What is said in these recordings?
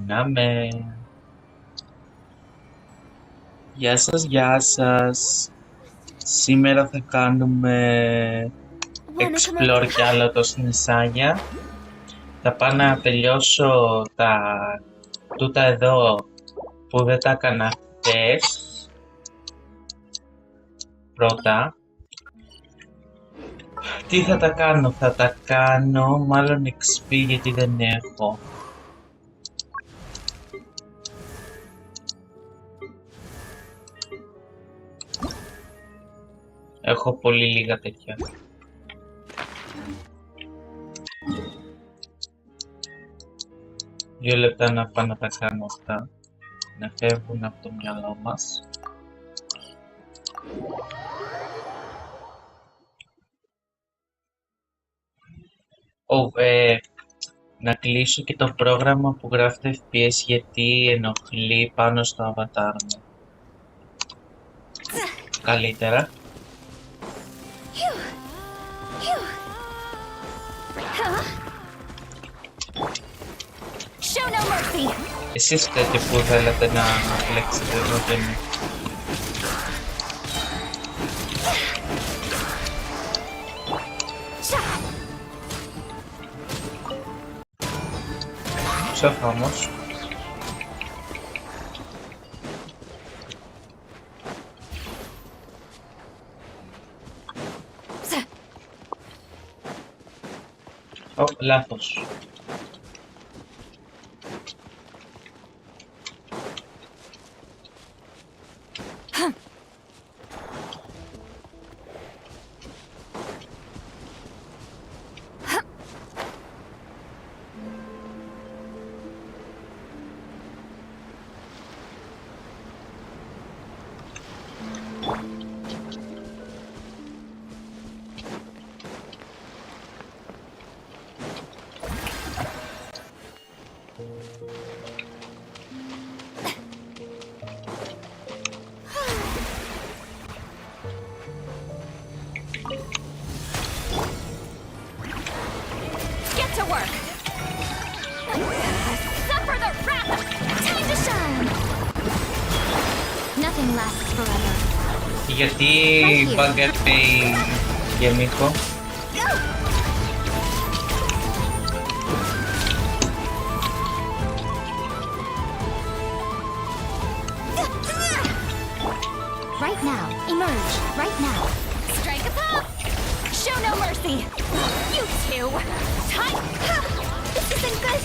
Ξεκινάμε. Γεια σας, γεια σας. Σήμερα θα κάνουμε explore κι άλλο το συνισάγια. Θα πάω να τελειώσω τούτα εδώ που δεν τα έκανα χθες. Πρώτα. Τι θα τα κάνω, μάλλον XP γιατί δεν έχω. Έχω πολύ λίγα τέτοια. Δύο λεπτά να πάω να τα κάνω αυτά. Να φεύγουν από το μυαλό μας. Να κλείσω και το πρόγραμμα που γράφει το FPS γιατί ενοχλεί πάνω στο avatar μου. Καλύτερα. Εσείς τέτοιο που θέλετε να φλέξετε εδώ και μου. Ψάχα όμως. Λάθος. Γιατί μπάγκερ πει γεμίκο. Right now, emerge. Right now. Strike a pop. Show no mercy. You two. Tight. This isn't good.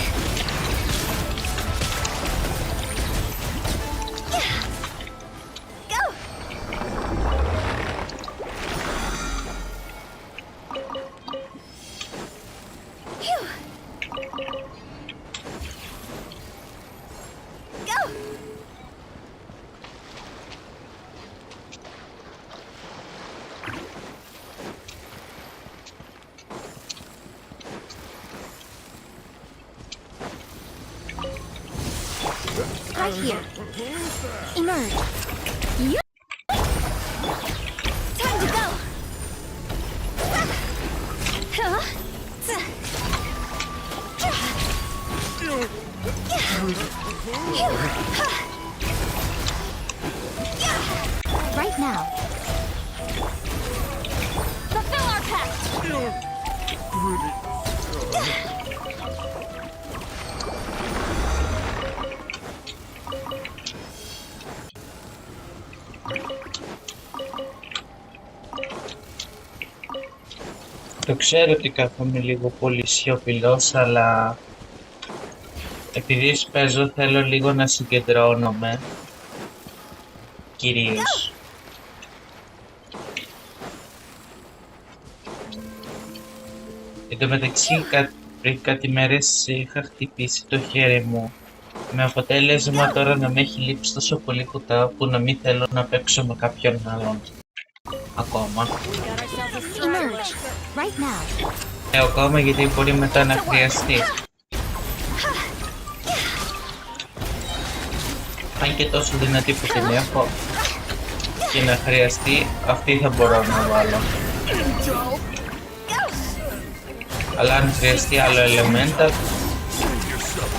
Right here. Emerge. Time to go. Right now. Fulfill our pact. Το ξέρω ότι κάθομαι λίγο πολύ σιωπηλός, αλλά επειδή παίζω θέλω λίγο να συγκεντρώνομαι, κυρίως. Εν τω μεταξύ, πριν κάτι μέρες είχα χτυπήσει το χέρι μου, με αποτέλεσμα τώρα να με έχει λείψει τόσο πολύ κουτά που να μην θέλω να παίξω με κάποιον άλλον. Ακόμα. Ακόμα γιατί μπορεί μετά να χρειαστεί. Αν και τόσο δυνατή που την έχω και να χρειαστεί, αυτή θα μπορώ να βάλω. Αλλά αν χρειαστεί άλλο elemental,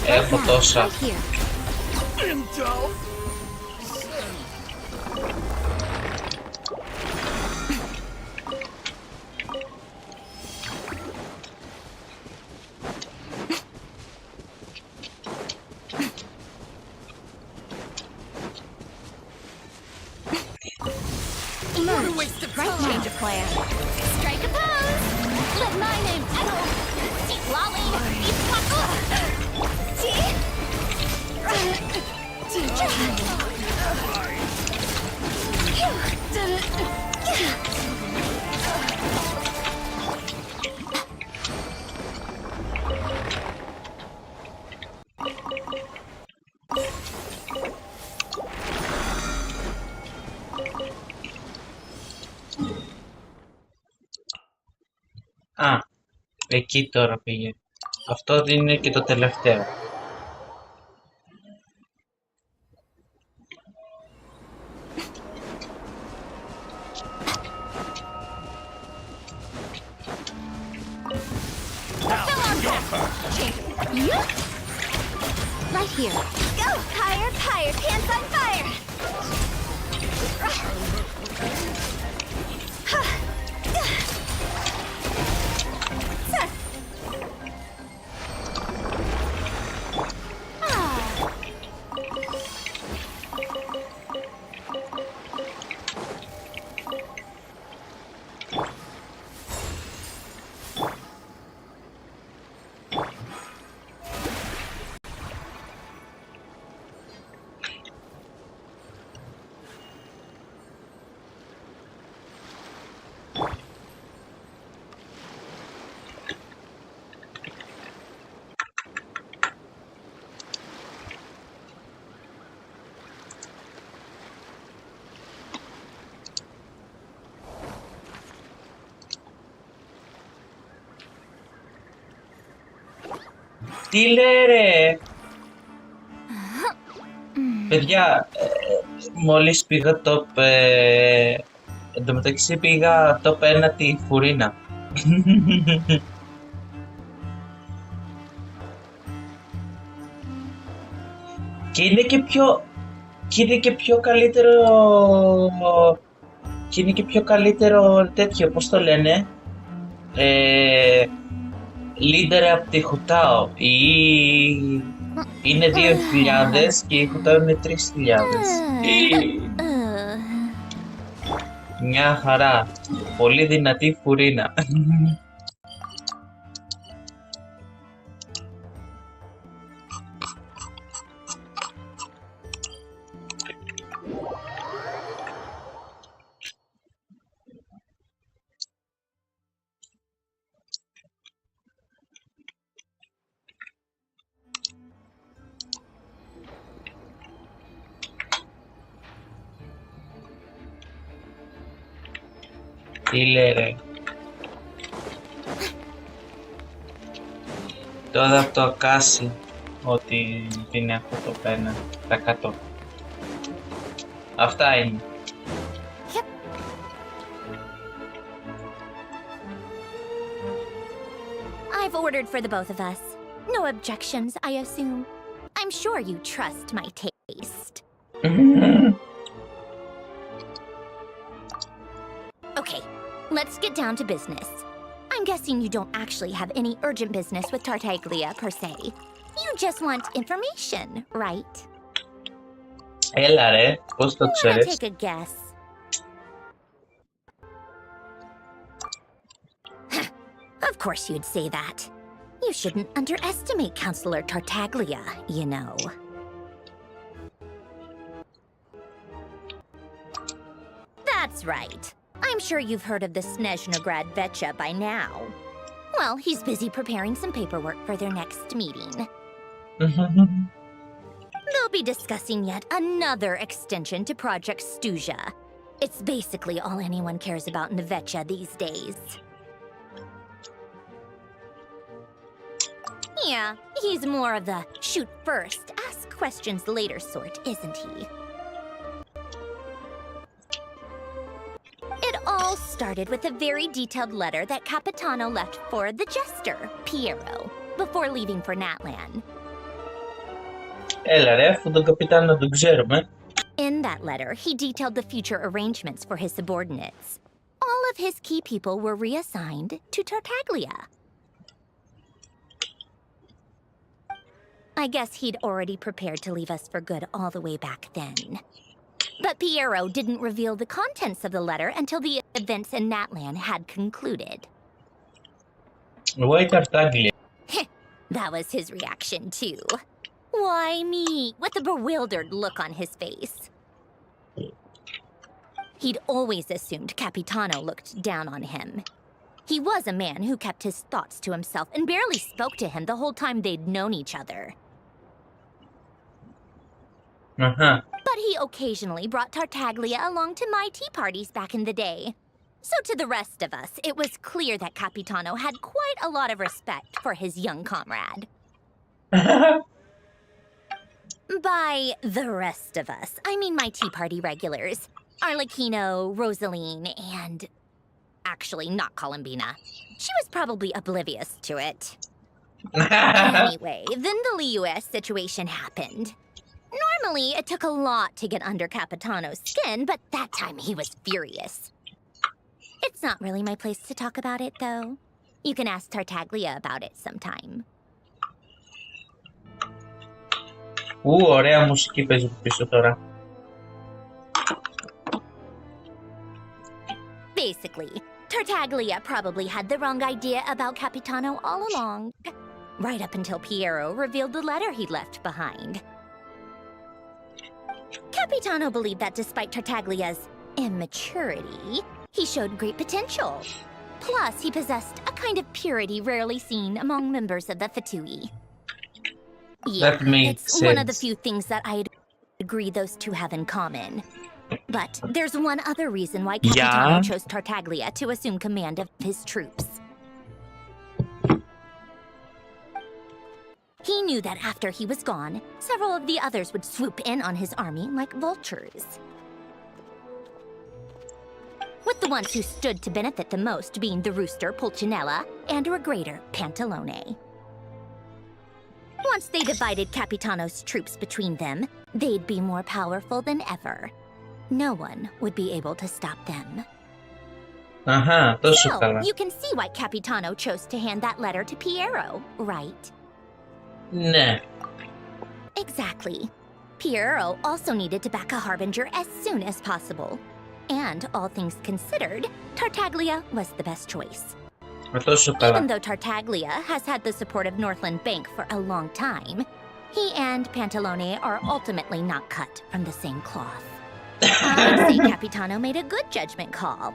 Έχω τόσα. Right here. Emerge. Right now. Change of plan. Strike a pose. Let my name echo. Deep lolly. Deep puckle. Α, εκεί τώρα πήγε. Αυτό είναι και το τελευταίο. Right here. Go! Higher, higher, pants on fire! Τι λέει ρε! Παιδιά, μόλις πήγα top... εν τω μεταξύ πήγα top 1 τη Φουρίνα. Και είναι και πιο... Και είναι και πιο καλύτερο... Και είναι και πιο καλύτερο τέτοιο, πώς το λένε... Leader από τη Χουτάο. Είναι 2.000 και η Χουτάο είναι 3.000. Μια χαρά. Πολύ δυνατή Φουρίνα. Τι λέει ρε. Τώρα από το ακάσει ότι την έχω το πένα τα κάτω. Αυτά είναι. I've ordered for the both of us. No objections, I assume. I'm sure you trust my taste. Okay, let's get down to business. I'm guessing you don't actually have any urgent business with Tartaglia per se. You just want information, right? Έλα ρε, πώς το Wanna ξέρεις? take a guess? Of course you'd say that. You shouldn't underestimate Counselor Tartaglia, you know. That's right. I'm sure you've heard of the Snezhnograd Vetcha by now. Well, he's busy preparing some paperwork for their next meeting. They'll be discussing yet another extension to Project Stuja. It's basically all anyone cares about in the Vetcha these days. Yeah, he's more of the shoot first, ask questions later sort, isn't he? It all started with a very detailed letter that Capitano left for the jester, Piero, before leaving for Natlan. Έλα ρε, αφού τον καπιτάνο τον ξέρουμε. In that letter, he detailed the future arrangements for his subordinates. All of his key people were reassigned to Tartaglia. I guess he'd already prepared to leave us for good all the way back then. But Piero didn't reveal the contents of the letter until the events in Natlan had concluded. Why Tartaglia? That was his reaction, too. Why me? With a bewildered look on his face. He'd always assumed Capitano looked down on him. He was a man who kept his thoughts to himself and barely spoke to him the whole time they'd known each other. But he occasionally brought Tartaglia along to my tea parties back in the day. So to the rest of us, it was clear that Capitano had quite a lot of respect for his young comrade. By the rest of us, I mean my tea party regulars. Arlecchino, Rosaline, and... actually, not Columbina. She was probably oblivious to it. Anyway, then the Liues situation happened. Normally, it took a lot to get under Capitano's skin, but that time he was furious. It's not really my place to talk about it, though. You can ask Tartaglia about it sometime. Ωραία μουσική παίζει πίσω τώρα. Basically, Tartaglia probably had the wrong idea about Capitano all along. Right up until Piero revealed the letter he'd left behind. Capitano believed that despite Tartaglia's immaturity, he showed great potential. Plus, he possessed a kind of purity rarely seen among members of the Fatui. Yeah, That makes it's sense. one of the few things that I'd agree those two have in common. But there's one other reason why Capitano chose Tartaglia to assume command of his troops. He knew that after he was gone, several of the others would swoop in on his army like vultures. With the ones who stood to benefit the most being the rooster Pulcinella and Regrator Pantalone. Once they divided Capitano's troops between them, they'd be more powerful than ever. No one would be able to stop them. Αχα, τόσο So, καλά. you can see why Capitano chose to hand that letter to Piero, right? Ναι. Exactly. Piero also needed to back a harbinger as soon as possible. And all things considered, Tartaglia was the best choice. Τόσο Even καλά. though Tartaglia has had the support of Northland Bank for a long time, he and Pantalone are ultimately not cut from the same cloth. I'd say Capitano made a good judgment call.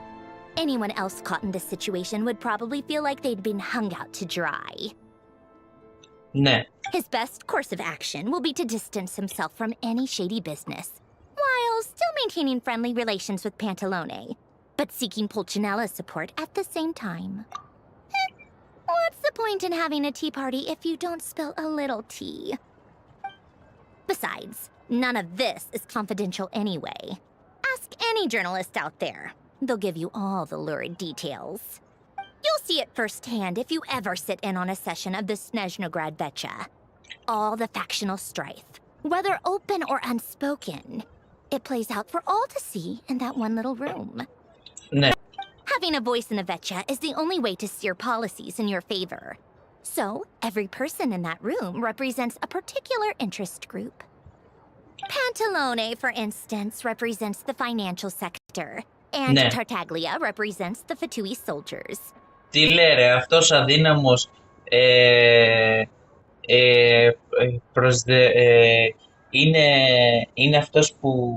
Anyone else caught in this situation would probably feel like they'd been hung out to dry. Ναι. His best course of action will be to distance himself from any shady business, while still maintaining friendly relations with Pantalone, but seeking Pulcinella's support at the same time. What's the point in having a tea party if you don't spill a little tea? Besides, none of this is confidential anyway. Ask any journalist out there. They'll give you all the lurid details. You'll see it firsthand if you ever sit in on a session of the Snezhnograd Vecha. All the factional strife, whether open or unspoken, it plays out for all to see in that one little room. Ναι. Having a voice in the Vecha is the only way to steer policies in your favor. So, every person in that room represents a particular interest group. Pantalone, for instance, represents the financial sector, and Ναι. Tartaglia represents the Fatui soldiers. Τι λέει ρε, αυτός αδύναμος είναι αυτός που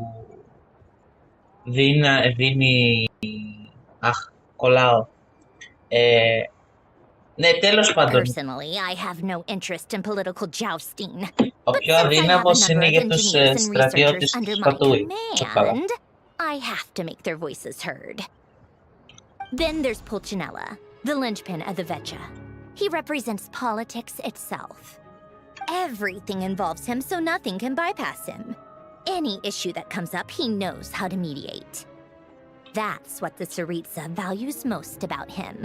δίνει... Αχ, κολλάω. Ναι, τέλος πάντων. Personally, I have no interest in political jousting. Ο But πιο since I have a αδύναμος number είναι of για τους engineers and στρατιώτες researchers under του my Φατούι. command, I have to make their voices heard. Then there's Pulcinella, the linchpin of the Vecha. He represents politics itself. Everything involves him, so nothing can bypass him. Any issue that comes up, he knows how to mediate. That's what the Tsaritsa values most about him.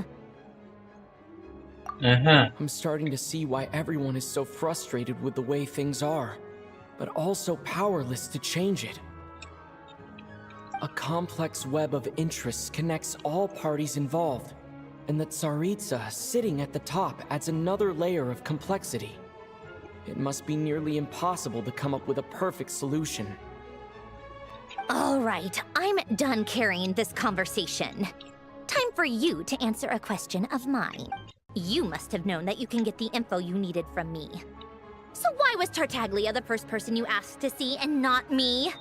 Αχα. I'm starting to see why everyone is so frustrated with the way things are. but also powerless to change it. A complex web of interests connects all parties involved, and the Tsaritsa sitting at the top adds another layer of complexity. It must be nearly impossible to come up with a perfect solution. All right, I'm done carrying this conversation. Time for you to answer a question of mine. You must have known that you can get the info you needed from me. So why was Tartaglia the first person you asked to see and not me?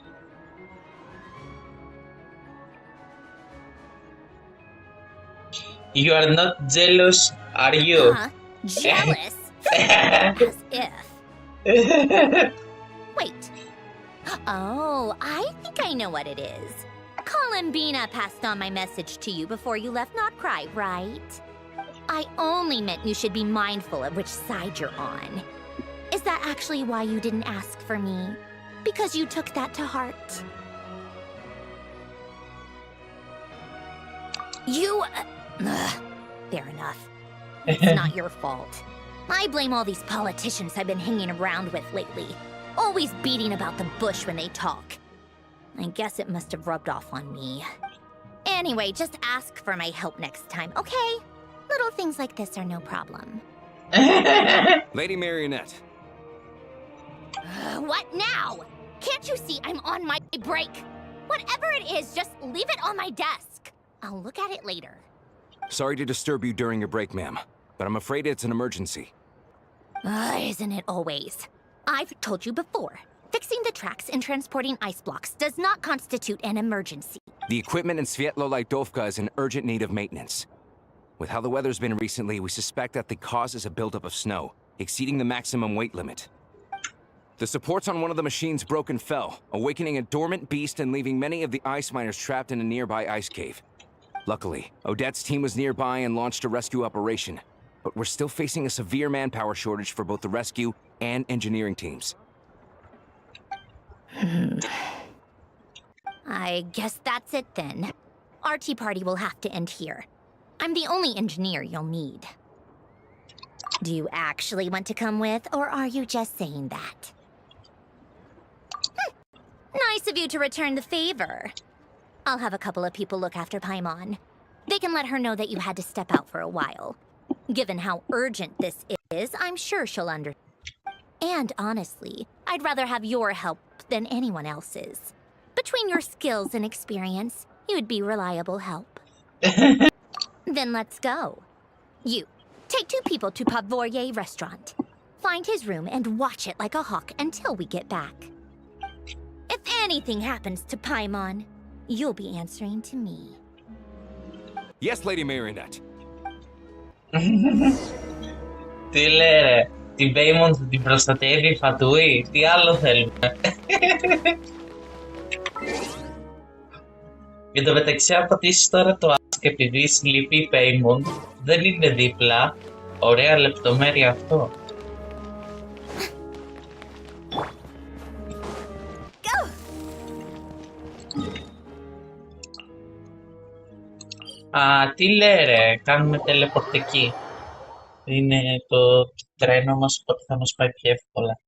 You are not jealous, are you? Huh? Jealous? As if. Wait. Oh, I think I know what it is. Columbina passed on my message to you before you left Not Cry, right? I only meant you should be mindful of which side you're on. Is that actually why you didn't ask for me? Because you took that to heart? Fair enough. It's not your fault. I blame all these politicians I've been hanging around with lately. Always beating about the bush when they talk. I guess it must have rubbed off on me. Anyway, just ask for my help next time, okay? Little things like this are no problem. Lady Marionette. What now? Can't you see I'm on my break? Whatever it is, just leave it on my desk. I'll look at it later. Sorry to disturb you during your break, ma'am, but I'm afraid it's an emergency. Isn't it always? I've told you before. Fixing the tracks and transporting ice blocks does not constitute an emergency. The equipment in Svietlo-Lidovka is in urgent need of maintenance. With how the weather's been recently, we suspect that the cause is a buildup of snow, exceeding the maximum weight limit. The supports on one of the machines broke and fell, awakening a dormant beast and leaving many of the ice miners trapped in a nearby ice cave. Luckily, Odette's team was nearby and launched a rescue operation, but we're still facing a severe manpower shortage for both the rescue and engineering teams. I guess that's it then. Our tea party will have to end here. I'm the only engineer you'll need. Do you actually want to come with, or are you just saying that? Nice of you to return the favor. I'll have a couple of people look after Paimon. They can let her know that you had to step out for a while. Given how urgent this is, I'm sure she'll understand. And honestly, I'd rather have your help than anyone else's. Between your skills and experience, you'd be reliable help. Then let's go. You, take 2 people to Pavoyer restaurant. Find his room and watch it like a hawk until we get back. If anything happens to Paimon, you'll be answering to me. Yes, Lady Marionette. Τι λέει ρε, την Paimon θα την προστατεύει η Φατούη, τι άλλο θέλουμε. Εν τω μεταξύ, αν πατήσεις τώρα το ask επειδή λείπει η Paimon, δεν είναι δίπλα. Ωραία λεπτομέρεια αυτό. Α, τι λέει ρε, κάνουμε teleport εκεί. Είναι το τρένο μας, οπότε θα μας πάει πιο εύκολα.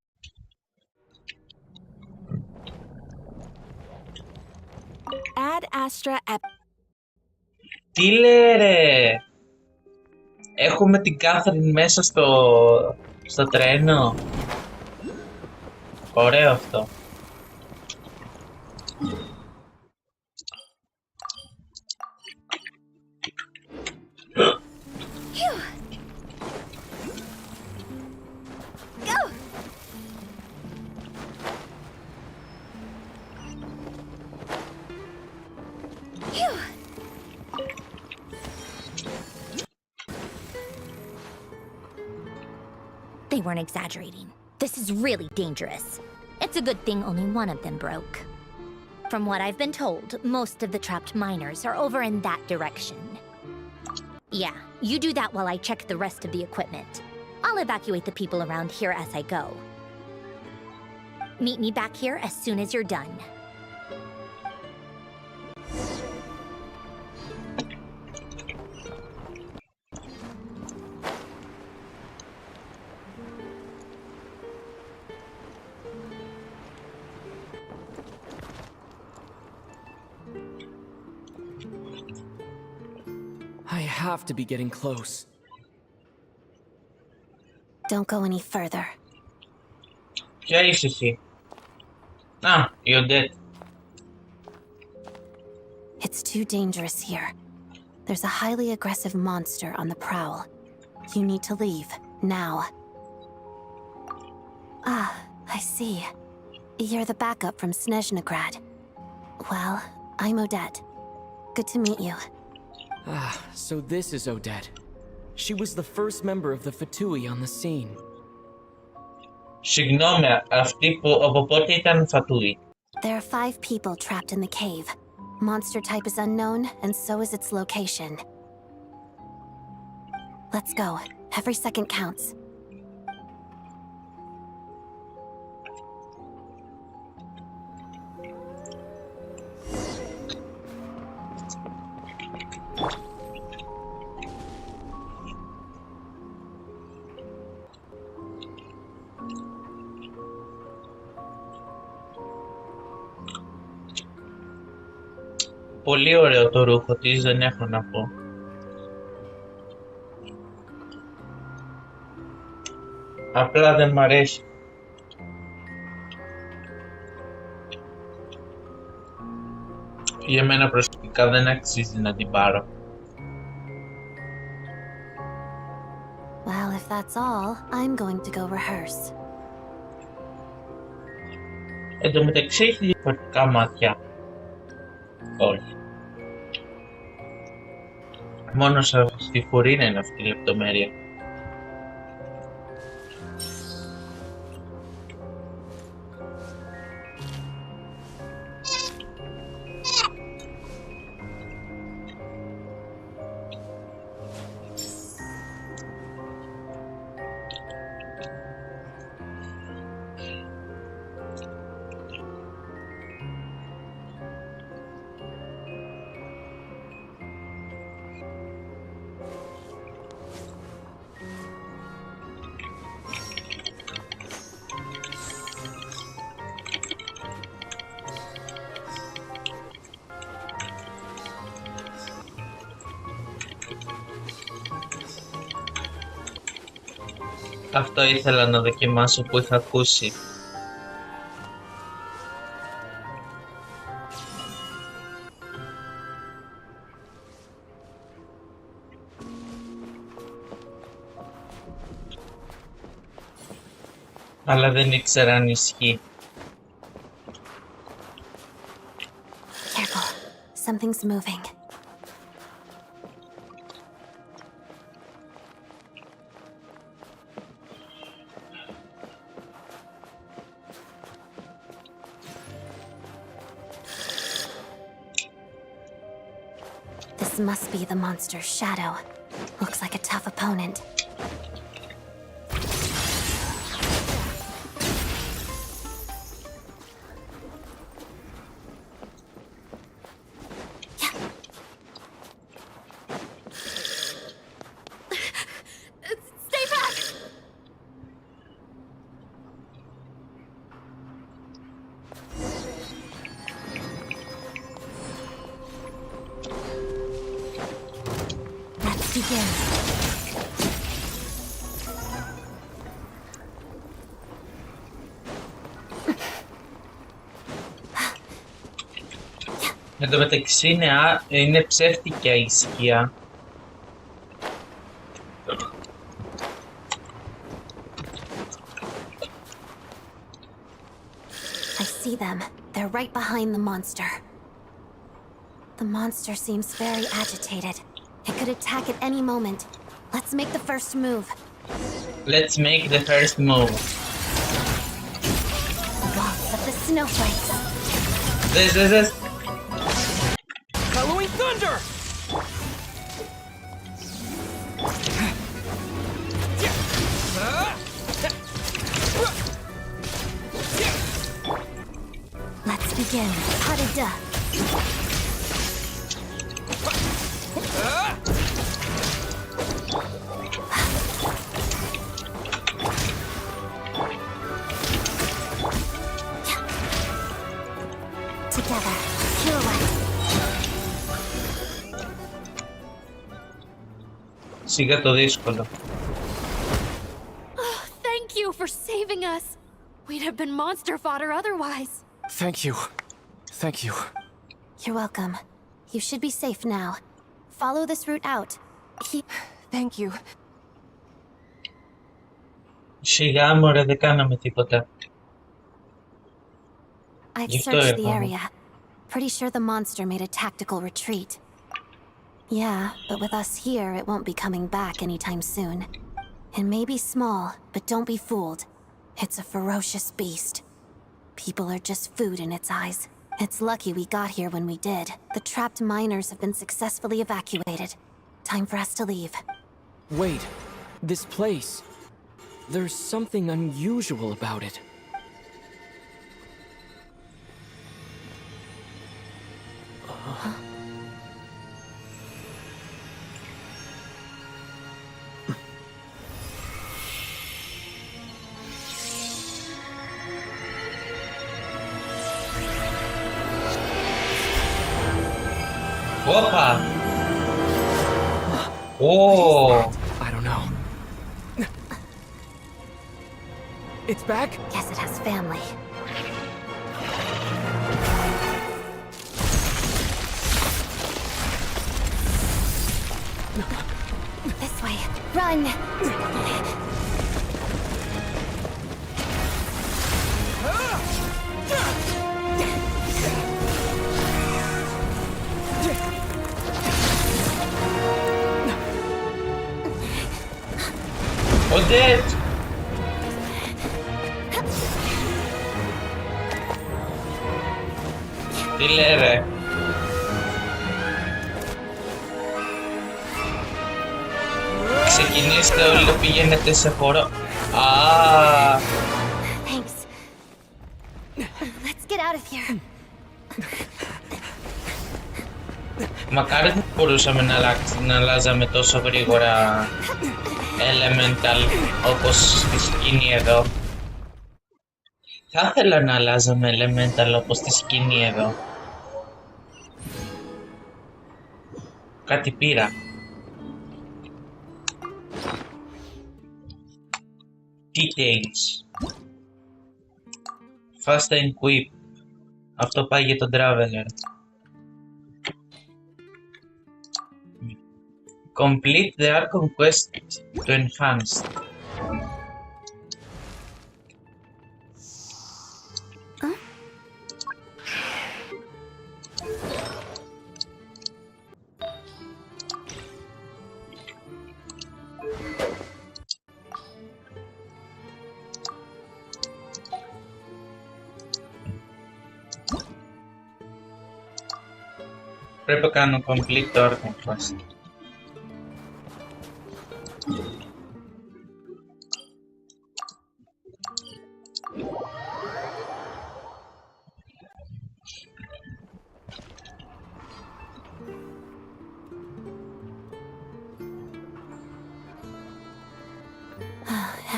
Add Astra Τι λέει ρε, έχουμε την Κάθριν μέσα στο τρένο. Ωραίο αυτό. They weren't exaggerating. This is really dangerous. It's a good thing only one of them broke. From what I've been told, most of the trapped miners are over in that direction. Yeah, you do that while I check the rest of the equipment. I'll evacuate the people around here as I go. Meet me back here as soon as you're done. have to be getting close. Don't go any further. Ποια είσαι εσύ? Α, η Odette. It's too dangerous here. There's a highly aggressive monster on the prowl. You need to leave, now. Ah, I see. You're the backup from Snezhnegrad. Well, I'm Odette. Good to meet you. Ah, so this is Odette. She was the first member of the Fatui on the scene. Συγγνώμη, αυτή που από πότε ήταν φατούι? There are 5 people trapped in the cave. Monster type is unknown, and so is its location. Let's go. Every second counts. Πολύ ωραίο το ρούχο της, δεν έχω να πω. Απλά δεν μ' αρέσει. Για μένα προσωπικά δεν αξίζει να την πάρω. Well, if that's all, I'm going to go rehearse. Εν τω μεταξύ έχει διαφορετικά μάτια. Όχι. Μόνο στη φουρίνα είναι αυτή η λεπτομέρεια. Αυτό ήθελα να δοκιμάσω που είχα ακούσει. Αλλά δεν ήξερα αν ισχύει. Careful. Something's moving. This must be the monster's shadow. Looks like a tough opponent. Stay back! Let's begin. Εν τω μεταξύ είναι ψεύτικια η σκιά. I see them. They're right behind the monster. The monster seems very agitated. It could attack at any moment. Let's make the first move. Let's make the first move. Lots of the snowflakes. This. Bellowing thunder! Let's begin. Harida. Together. Pirouette. Σιγά το δύσκολο. Thank you for saving us. We'd have been monster fodder otherwise. Thank you. Thank you. You're welcome. You should be safe now. Follow this route out. Thank you. Σιγά μωρέ, δεν κάναμε τίποτα. I've Γι' αυτό searched the έρχομαι. area. Pretty sure the monster made a tactical retreat. Yeah, but with us here, it won't be coming back anytime soon. It may be small, but don't be fooled. It's a ferocious beast. People are just food in its eyes. It's lucky we got here when we did. The trapped miners have been successfully evacuated. Time for us to leave. Wait, this place. There's something unusual about it. Όπα! Ω! I don't know. It's back? Guess it has family. This way. Run! Ο Ντέτ! Τι λέει ρε? Ξεκινήστε όλοι, πηγαίνετε σε χώρο. Α, Thanks. Let's get out of here. μακάρι δεν μπορούσαμε να αλλάζαμε τόσο γρήγορα elemental όπως στη σκηνή εδώ. Θα ήθελα να αλλάζαμε elemental όπως στη σκηνή εδώ. Κάτι πήρα. Details. Fast and Quick. Αυτό πάει για τον Traveler. Complete the Archon Quest to Enhanced. Πρέπει να κάνω complete το Archon Quest.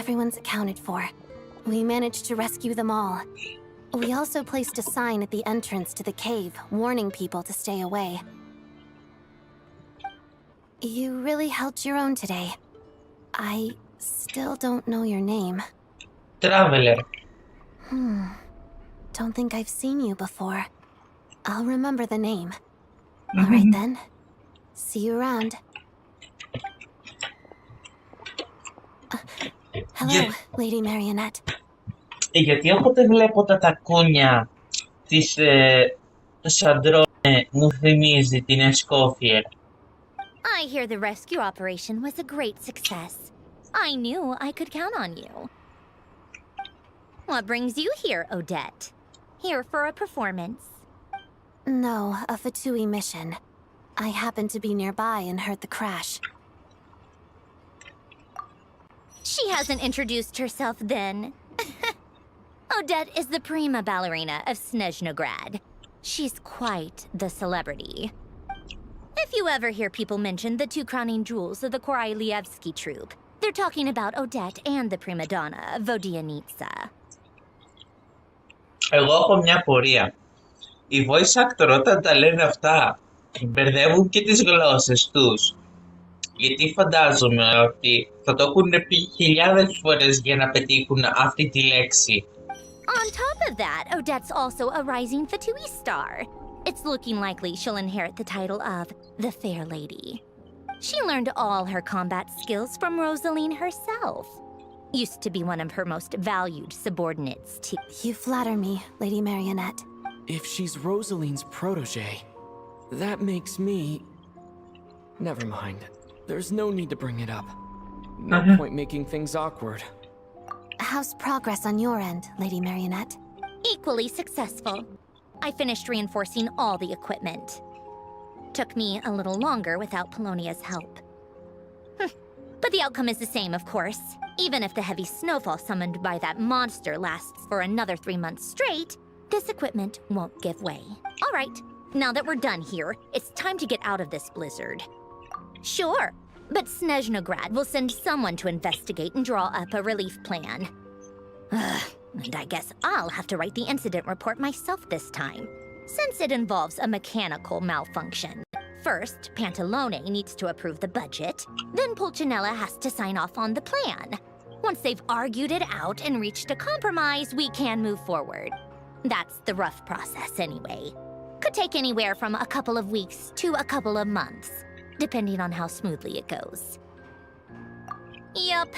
Everyone's accounted for. We managed to rescue them all. We also placed a sign at the entrance to the cave, warning people to stay away. You really held your own today. I still don't know your name. Traveler. Don't think I've seen you before. I'll remember the name. Alright then. See you around. Hello, Lady Marionette. Γιατί όποτε βλέπω τα τακούνια της Σαντρόνε μου θυμίζει την Εσκόφιερ. I hear the rescue operation was a great success. I knew I could count on you. What brings you here, Odette? Here for a performance? No, a Fatui mission. I happened to be nearby and heard the crash. She hasn't introduced herself then. Odette is the prima ballerina of Snezhnograd. She's quite the celebrity. If you ever hear people mention the two crowning jewels of the Koraylievsky troupe, they're talking about Odette and the prima donna, Vodianitsa. Εγώ έχω μια πορεία. Οι voice actor όταν τα λένε αυτά μπερδεύουν και τις γλώσσες τους. Γιατί φαντάζομαι ότι θα το έχουν πει χιλιάδες φορές για να πετύχουν αυτή τη λέξη. On top of that, Odette's also a rising Fatui star. It's looking likely she'll inherit the title of the Fair Lady. She learned all her combat skills from Rosaline herself. Used to be one of her most valued subordinates, too. You flatter me, Lady Marionette. If she's Rosaline's protege, that makes me... Never mind. There's no need to bring it up. No point making things awkward. How's progress on your end, Lady Marionette? Equally successful. I finished reinforcing all the equipment. Took me a little longer without Polonia's help. But the outcome is the same, of course. Even if the heavy snowfall summoned by that monster lasts for another 3 months straight, this equipment won't give way. All right, now that we're done here, it's time to get out of this blizzard. Sure, but Snezhnograd will send someone to investigate and draw up a relief plan. And I guess I'll have to write the incident report myself this time, since it involves a mechanical malfunction. First, Pantalone needs to approve the budget, then Pulcinella has to sign off on the plan. Once they've argued it out and reached a compromise, we can move forward. That's the rough process anyway. Could take anywhere from a couple of weeks to a couple of months, depending on how smoothly it goes. Yup,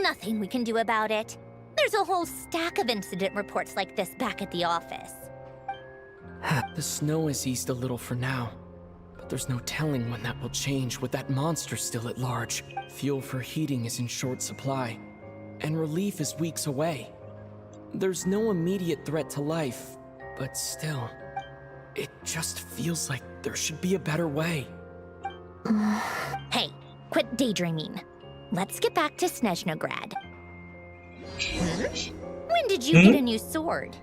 nothing we can do about it. There's a whole stack of incident reports like this back at the office. The snow has eased a little for now, but there's no telling when that will change with that monster still at large. Fuel for heating is in short supply, and relief is weeks away. There's no immediate threat to life, but still, it just feels like there should be a better way. Hey, quit daydreaming. Let's get back to Snezhnograd. When did you get a new sword?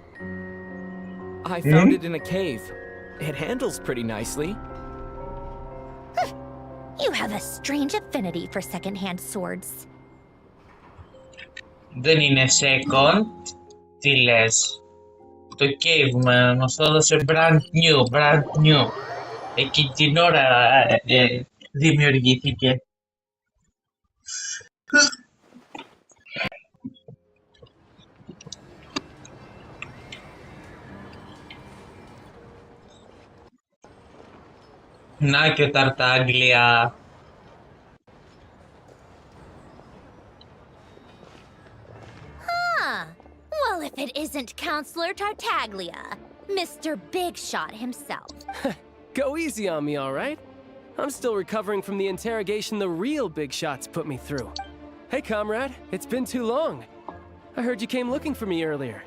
I found it in a cave. It handles pretty nicely. You have a strange affinity for second-hand swords. Δεν είναι second. Τι λες? Το cave μας το έδωσε brand new. Εκείνη την ώρα δημιουργήθηκε. Να και ο Ταρτάγκλια. Well, if it isn't Counselor Tartaglia, Mr. Big Shot himself. Go easy on me, all right? I'm still recovering from the interrogation the real big shots put me through. Hey, comrade, it's been too long. I heard you came looking for me earlier.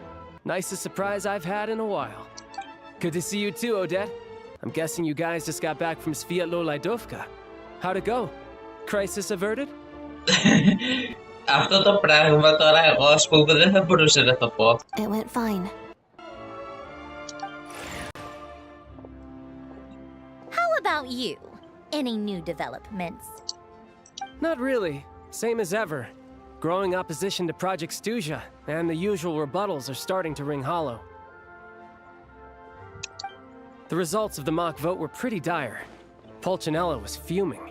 Nicest surprise I've had in a while. Good to see you too, Odette. I'm guessing you guys just got back from Sviatlo-Laidovka. How'd it go? Crisis averted? Αυτό το πράγμα τώρα εγώ ας πούμε δεν θα μπορούσα να το πω. It went fine. How about you? Any new developments? Not really. Same as ever. Growing opposition to Project Stuja, and the usual rebuttals are starting to ring hollow. The results of the mock vote were pretty dire. Pulcinella was fuming.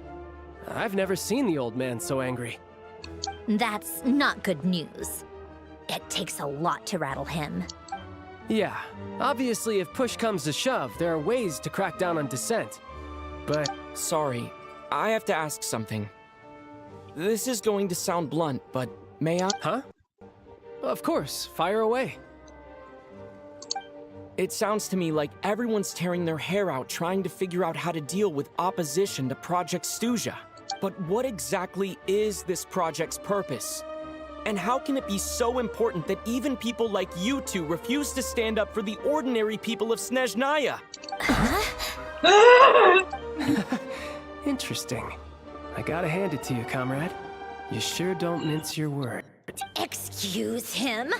I've never seen the old man so angry. That's not good news. It takes a lot to rattle him. Yeah, obviously if push comes to shove, there are ways to crack down on dissent. But... Sorry, I have to ask something. This is going to sound blunt, but may I? Huh? Of course, fire away. It sounds to me like everyone's tearing their hair out trying to figure out how to deal with opposition to Project Stuja. But what exactly is this project's purpose? And how can it be so important that even people like you two refuse to stand up for the ordinary people of Snezhnaya? Interesting. I gotta hand it to you, comrade. You sure don't mince your words. Excuse him?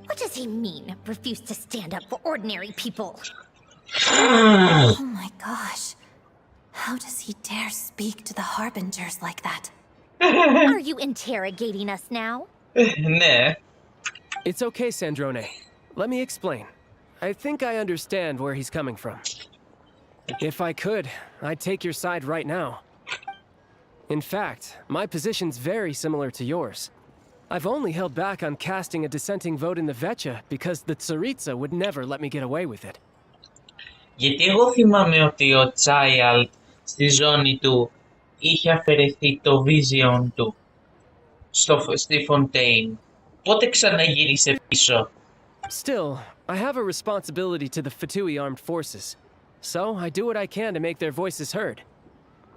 What does he mean, refuse to stand up for ordinary people? Oh my gosh. How does he dare speak to the Harbingers like that? Are you interrogating us now? Ναι. It's okay, Sandrone. Let me explain. I think I understand where he's coming from. If I could, I'd take your side right now. In fact, my position's very similar to yours. I've only held back on casting a dissenting vote in the Vetcha because the Tsaritsa would never let me get away with it. Γιατί εγώ θυμάμαι ότι ο Child στη ζώνη του είχε αφαιρεθεί το vision του στη Fontaine. Πότε ξαναγύρισε πίσω? Still, I have a responsibility to the Fatui armed forces, so I do what I can to make their voices heard.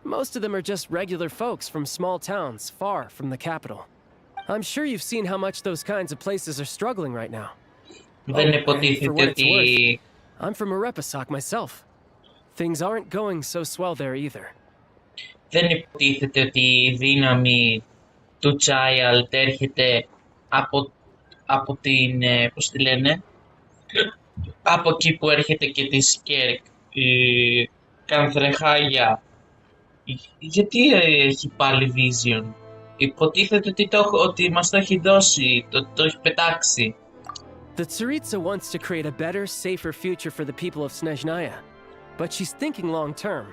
Most of them are just regular folks from small towns far from the capital. I'm sure you've seen how much those kinds of places are struggling right now. Δεν and for υποτίθεται what it's ότι... worth, I'm from Arepasak myself. Things aren't going so swell there either. Δεν υποτίθεται ότι η δύναμη του Child έρχεται από την... πώς τη λένε? Από εκεί που έρχεται και τη Σκέρκ, η Κανθρεχάγια. Γιατί έχει πάλι vision? Υποτίθεται ότι μας το έχει δώσει, το έχει πετάξει. The Tsaritsa wants to create a better, safer future for the people of Snezhnaya, but she's thinking long-term.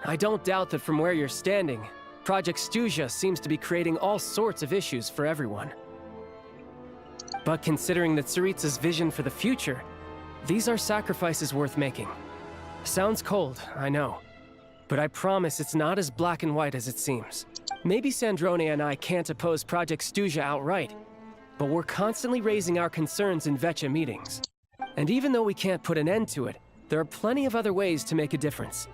I don't doubt that from where you're standing, Project Stuzha seems to be creating all sorts of issues for everyone. But considering the Tsaritsa's vision for the future, these are sacrifices worth making. Sounds cold, I know, but I promise it's not as black and white as it seems. Maybe Sandrone and I can't oppose Project Stuzha outright, but we're constantly raising our concerns in Vetcha meetings. And even though we can't put an end to it, there are plenty of other ways to make a difference.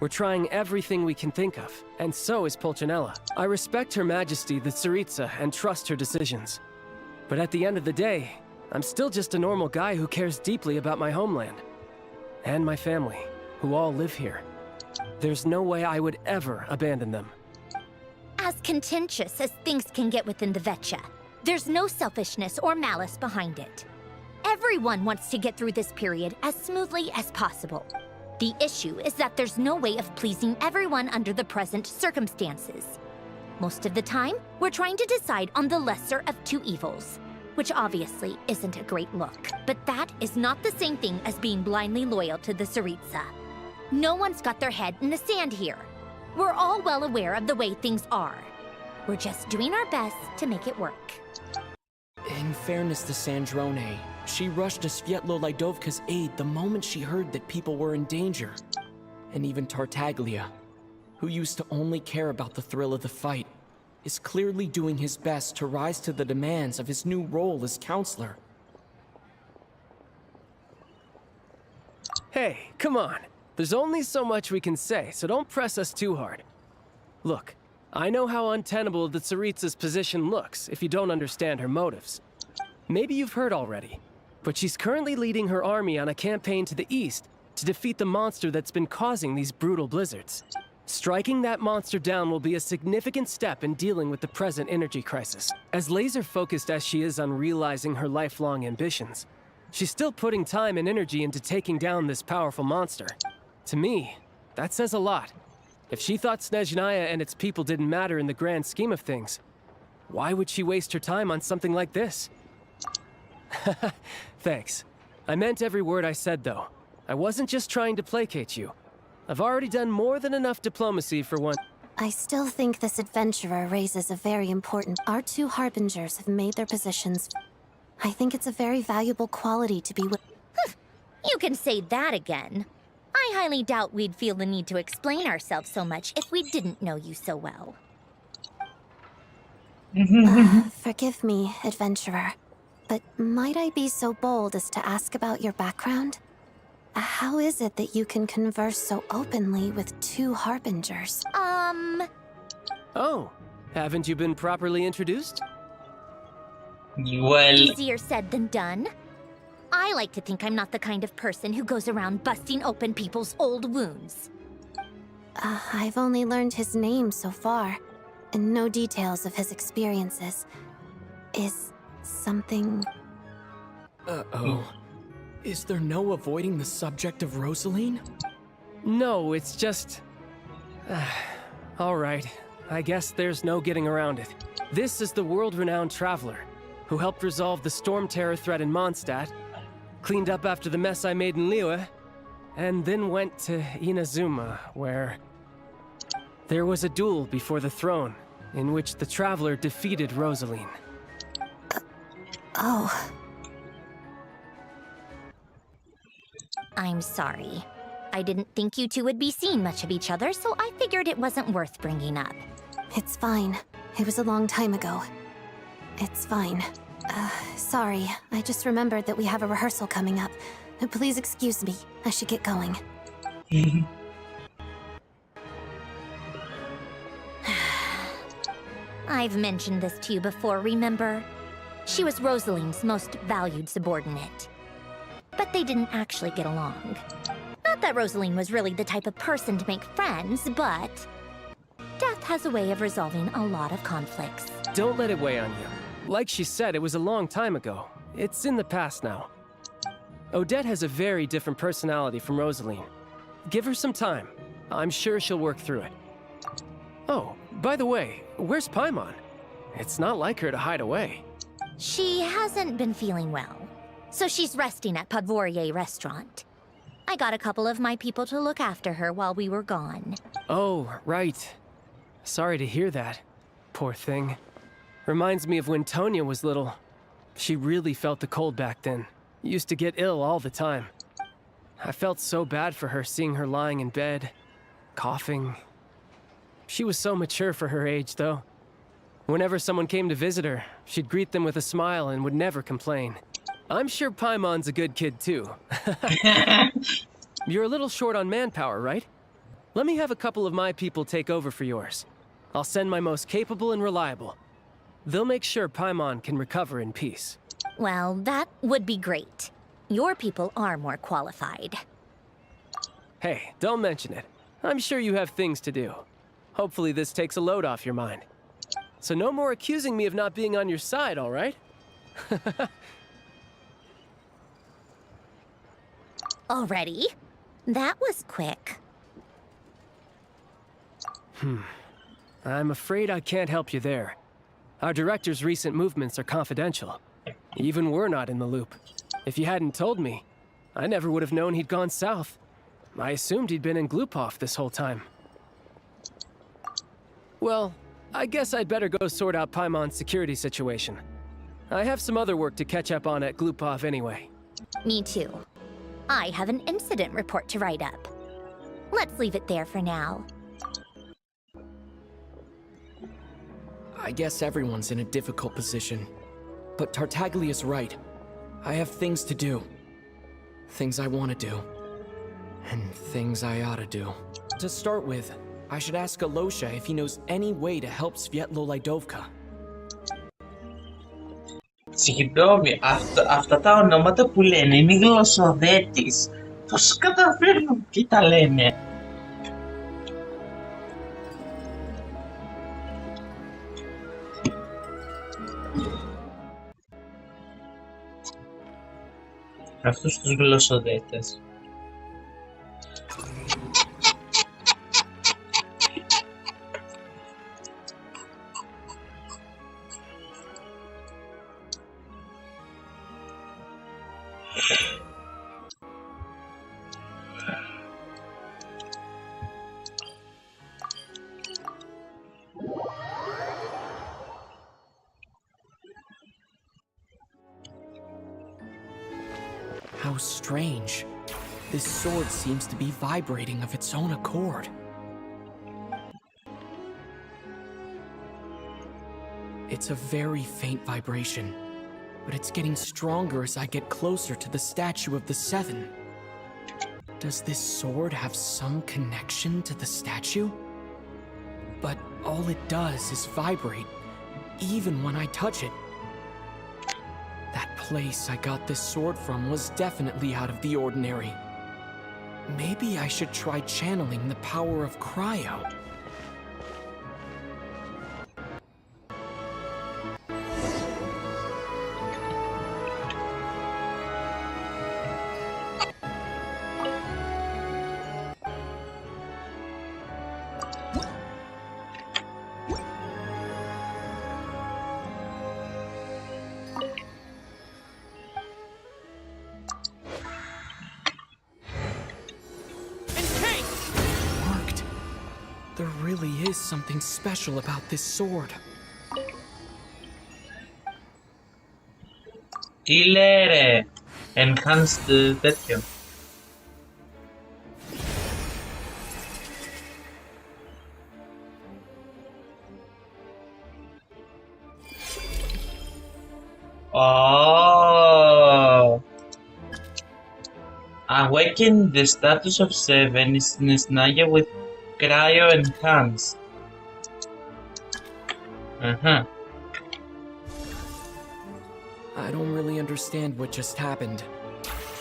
We're trying everything we can think of, and so is Pulcinella. I respect Her Majesty the Tsaritsa and trust her decisions. But at the end of the day, I'm still just a normal guy who cares deeply about my homeland. And my family, who all live here. There's no way I would ever abandon them. As contentious as things can get within the Vetcha, there's no selfishness or malice behind it. Everyone wants to get through this period as smoothly as possible. The issue is that there's no way of pleasing everyone under the present circumstances. Most of the time, we're trying to decide on the lesser of two evils, which obviously isn't a great look. But that is not the same thing as being blindly loyal to the Tsaritsa. No one's got their head in the sand here. We're all well aware of the way things are. We're just doing our best to make it work. In fairness to Sandrone, she rushed to Svietlo Lidovka's aid the moment she heard that people were in danger. And even Tartaglia, who used to only care about the thrill of the fight, is clearly doing his best to rise to the demands of his new role as counselor. Hey, come on. There's only so much we can say, so don't press us too hard. Look, I know how untenable the Tsaritsa's position looks if you don't understand her motives. Maybe you've heard already, but she's currently leading her army on a campaign to the east to defeat the monster that's been causing these brutal blizzards. Striking that monster down will be a significant step in dealing with the present energy crisis. As laser-focused as she is on realizing her lifelong ambitions, she's still putting time and energy into taking down this powerful monster. To me, that says a lot. If she thought Snezhnaya and its people didn't matter in the grand scheme of things, why would she waste her time on something like this? Thanks. I meant every word I said, though. I wasn't just trying to placate you. I've already done more than enough diplomacy for one. I still think this adventurer raises a very important... Our two harbingers have made their positions. I think it's a very valuable quality to be with. You can say that again. I highly doubt we'd feel the need to explain ourselves so much if we didn't know you so well. Forgive me, adventurer, but might I be so bold as to ask about your background? How is it that you can converse so openly with two harbingers? Oh, haven't you been properly introduced? Well, Easier said than done. I like to think I'm not the kind of person who goes around busting open people's old wounds. I've only learned his name so far, and no details of his experiences. Is something... Uh-oh. Is there no avoiding the subject of Rosaline? No, it's just... All right, I guess there's no getting around it. This is the world-renowned traveler, who helped resolve the storm terror threat in Mondstadt, cleaned up after the mess I made in Liyue, and then went to Inazuma, where... There was a duel before the throne, in which the Traveler defeated Rosaline. Oh. I'm sorry. I didn't think you two would be seeing much of each other, so I figured it wasn't worth bringing up. It's fine. It was a long time ago. It's fine. Sorry. I just remembered that we have a rehearsal coming up. Please excuse me. I should get going. I've mentioned this to you before, remember? She was Rosaline's most valued subordinate. But they didn't actually get along. Not that Rosaline was really the type of person to make friends, but death has a way of resolving a lot of conflicts. Don't let it weigh on you. Like she said, it was a long time ago. It's in the past now. Odette has a very different personality from Rosaline. Give her some time. I'm sure she'll work through it. Oh, by the way, where's Paimon? It's not like her to hide away. She hasn't been feeling well, so she's resting at Podvorier restaurant. I got a couple of my people to look after her while we were gone. Oh, right. Sorry to hear that. Poor thing. Reminds me of when Tonya was little. She really felt the cold back then. Used to get ill all the time. I felt so bad for her seeing her lying in bed, coughing. She was so mature for her age, though. Whenever someone came to visit her, she'd greet them with a smile and would never complain. I'm sure Paimon's a good kid, too. You're a little short on manpower, right? Let me have a couple of my people take over for yours. I'll send my most capable and reliable. They'll make sure Paimon can recover in peace. Well, that would be great. Your people are more qualified. Hey, don't mention it. I'm sure you have things to do. Hopefully this takes a load off your mind. So no more accusing me of not being on your side, all right? Already? That was quick. I'm afraid I can't help you there. Our director's recent movements are confidential. Even we're not in the loop. If you hadn't told me, I never would have known he'd gone south. I assumed he'd been in Glupov this whole time. Well, I guess I'd better go sort out Paimon's security situation. I have some other work to catch up on at Glupov anyway. Me too. I have an incident report to write up. Let's leave it there for now. I guess everyone's in a difficult position. But Tartaglia's right. I have things to do. Things I want to do. And things I ought to do. To start with, I should ask Alosha if he knows any way to help Svietlo Lydovka. Συγγνώμη, αυτά τα ονόματα που λένε είναι γλωσσοδέτης. Πώς καταφέρνουν και τα λένε. Αυτούς τους γλωσσοδέτες. How strange. This sword seems to be vibrating of its own accord. It's a very faint vibration, but it's getting stronger as I get closer to the statue of the Seven. Does this sword have some connection to the statue? But all it does is vibrate, even when I touch it. That place I got this sword from was definitely out of the ordinary. Maybe I should try channeling the power of cryo. There really is something special about this sword. Τι λέει ρε, enhanced τέτοιο. Oh. Awaken the status of 7 is Nesnaya with Cryo Enhanced. I don't really understand what just happened,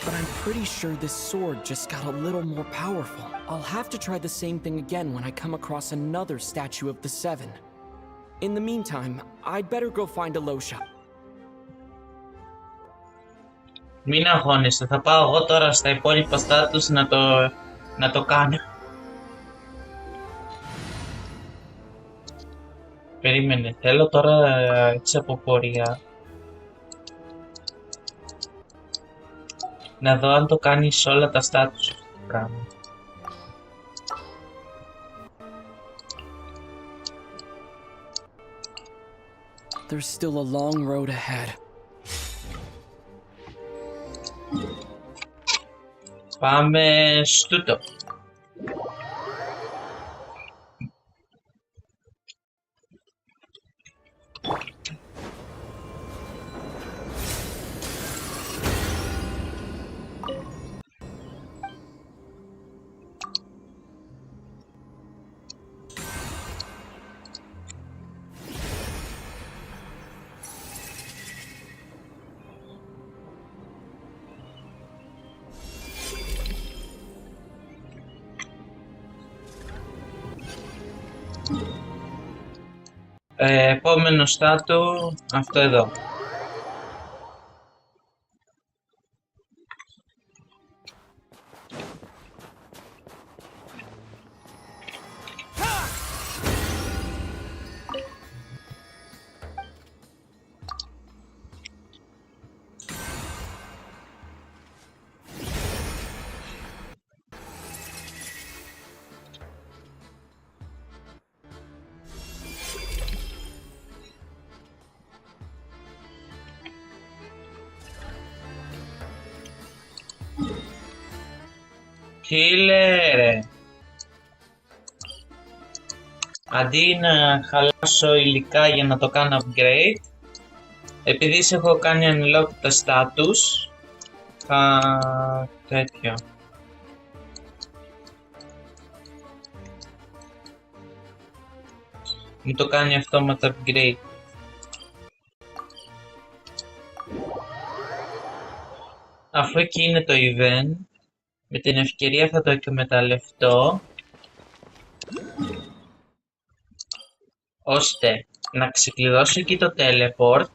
but I'm pretty sure this sword just got a little more powerful. I'll have to try the same thing again when I come across another statue of the 7. In the meantime, I'd better go find Alosha. Μην αγχώνεσαι, θα πάω εγώ τώρα στα υπόλοιπα status να το κάνω. Περίμενε, θέλω τώρα έτσι από πορεία να δω αν το κάνει σε όλα τα status αυτό το πράγμα. There's still a long road ahead. Πάμε στούτο. Επόμενο στάτου, αυτό εδώ. Τι λέει ρε. Αντί να χαλάσω υλικά για να το κάνω upgrade, επειδή σε έχω κάνει unlock τα status, θα τέτοιο. Μου το κάνει αυτόματα upgrade. Αφού εκεί είναι το event, με την ευκαιρία θα το εκμεταλλευτώ ώστε να ξεκλειδώσω εκεί το teleport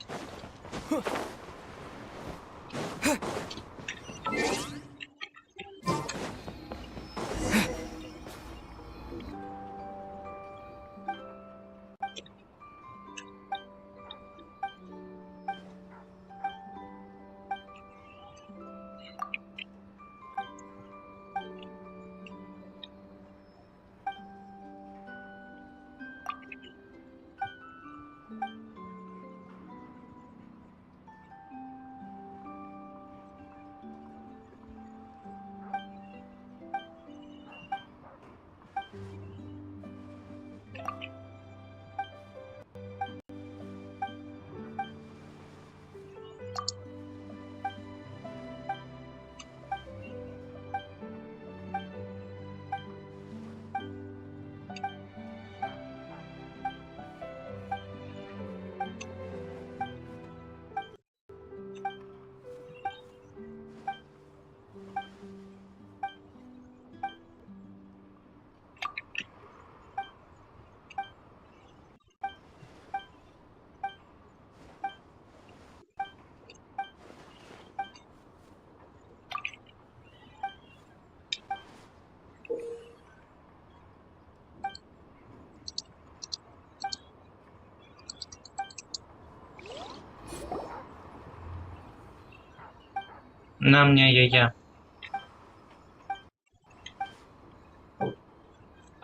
να μια γιαγιά.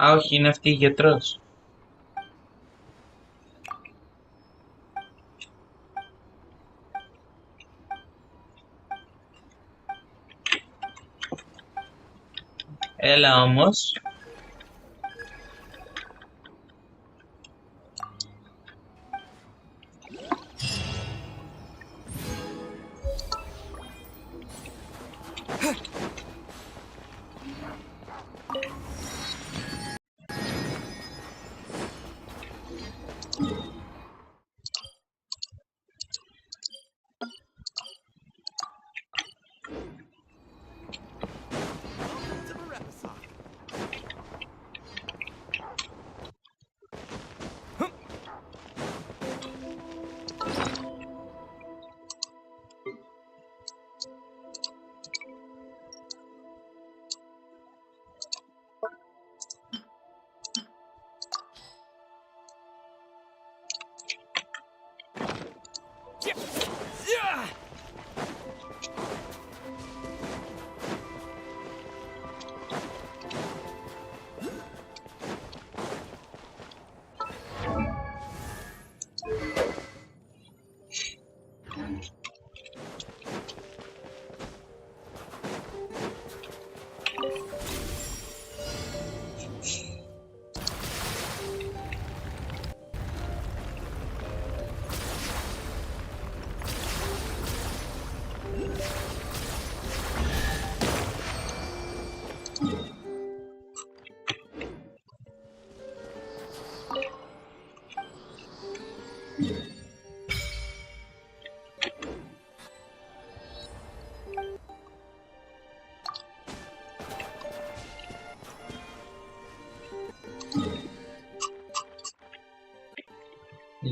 Α, όχι, είναι αυτή η γιατρός. Έλα όμως.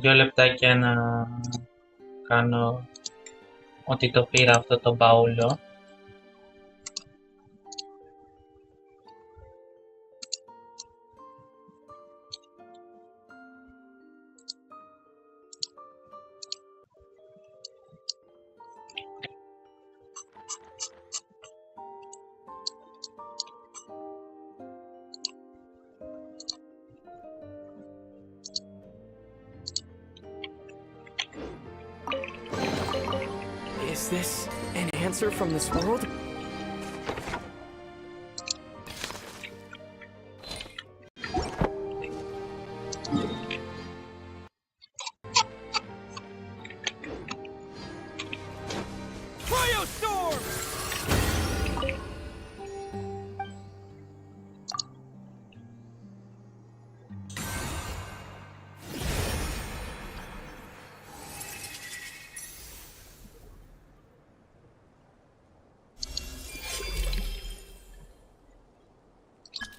Δύο λεπτάκια να κάνω ότι το πήρα αυτό το μπαούλο. Is this an answer from this world?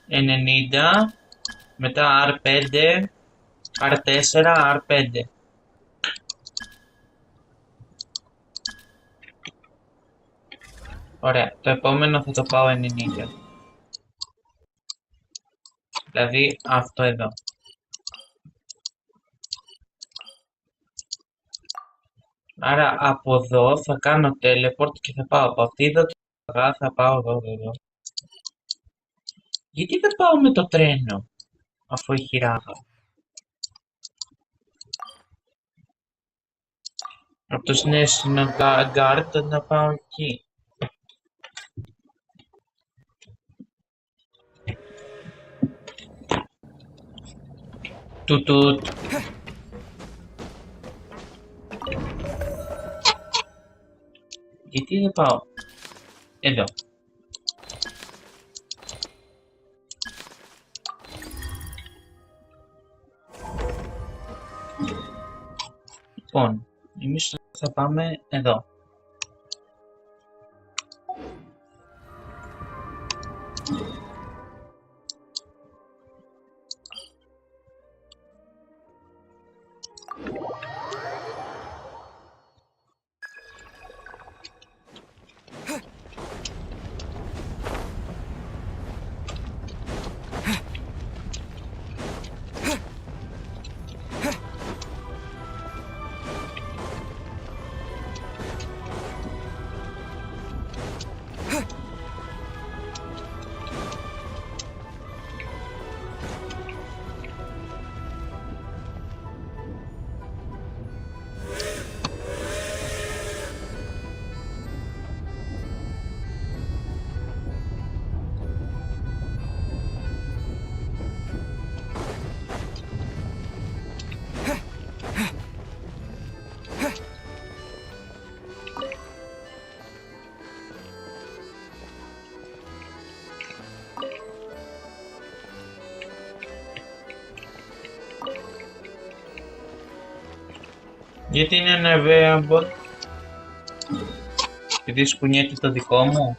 R90, μετά R5, R4, R5. Ωραία, το επόμενο θα το πάω 90. Δηλαδή αυτό εδώ. Άρα από εδώ θα κάνω teleport και θα πάω από αυτή εδώ, θα πάω εδώ. Γιατί δεν πάω με το τρένο, αφού έχει ράγα. Από το National Guard να πάω εκεί. Τουτουτ. Γιατί δεν πάω εδώ. Λοιπόν, εμείς θα πάμε εδώ. Γιατί είναι unavailable? Επειδή σκουνιέται το δικό μου.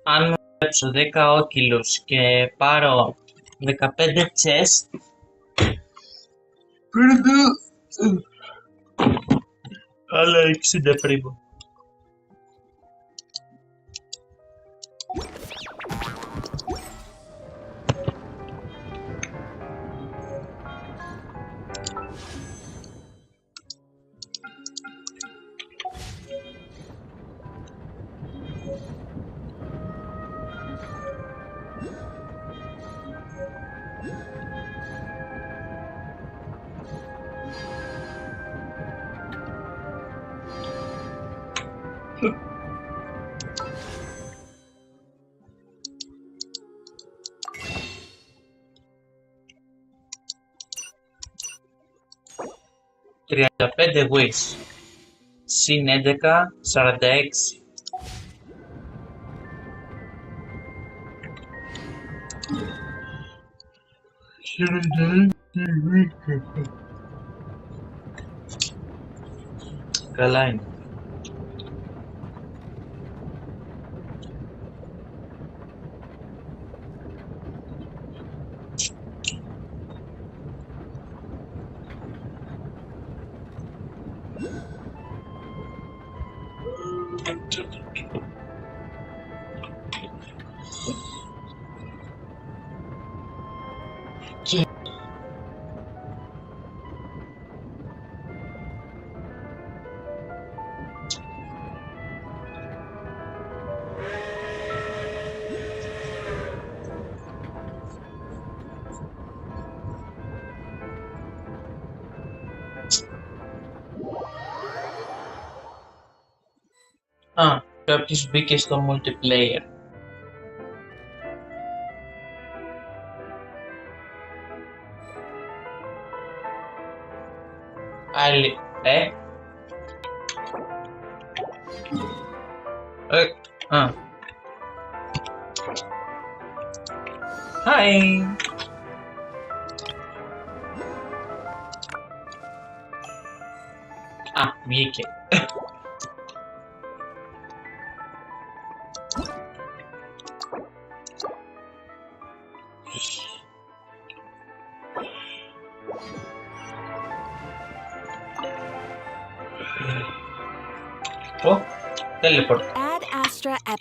Αν μουέψω 10 όκυλους και πάρω 15 chest, παίρνω άλλα 60 πρίμα. «35 wish, συν 11, 46». Καλά είναι. Α, κάποιος μπήκε στο multiplayer. Άλλη, α. Hi. Α, βγήκε. Ω, teleport. Add Astra at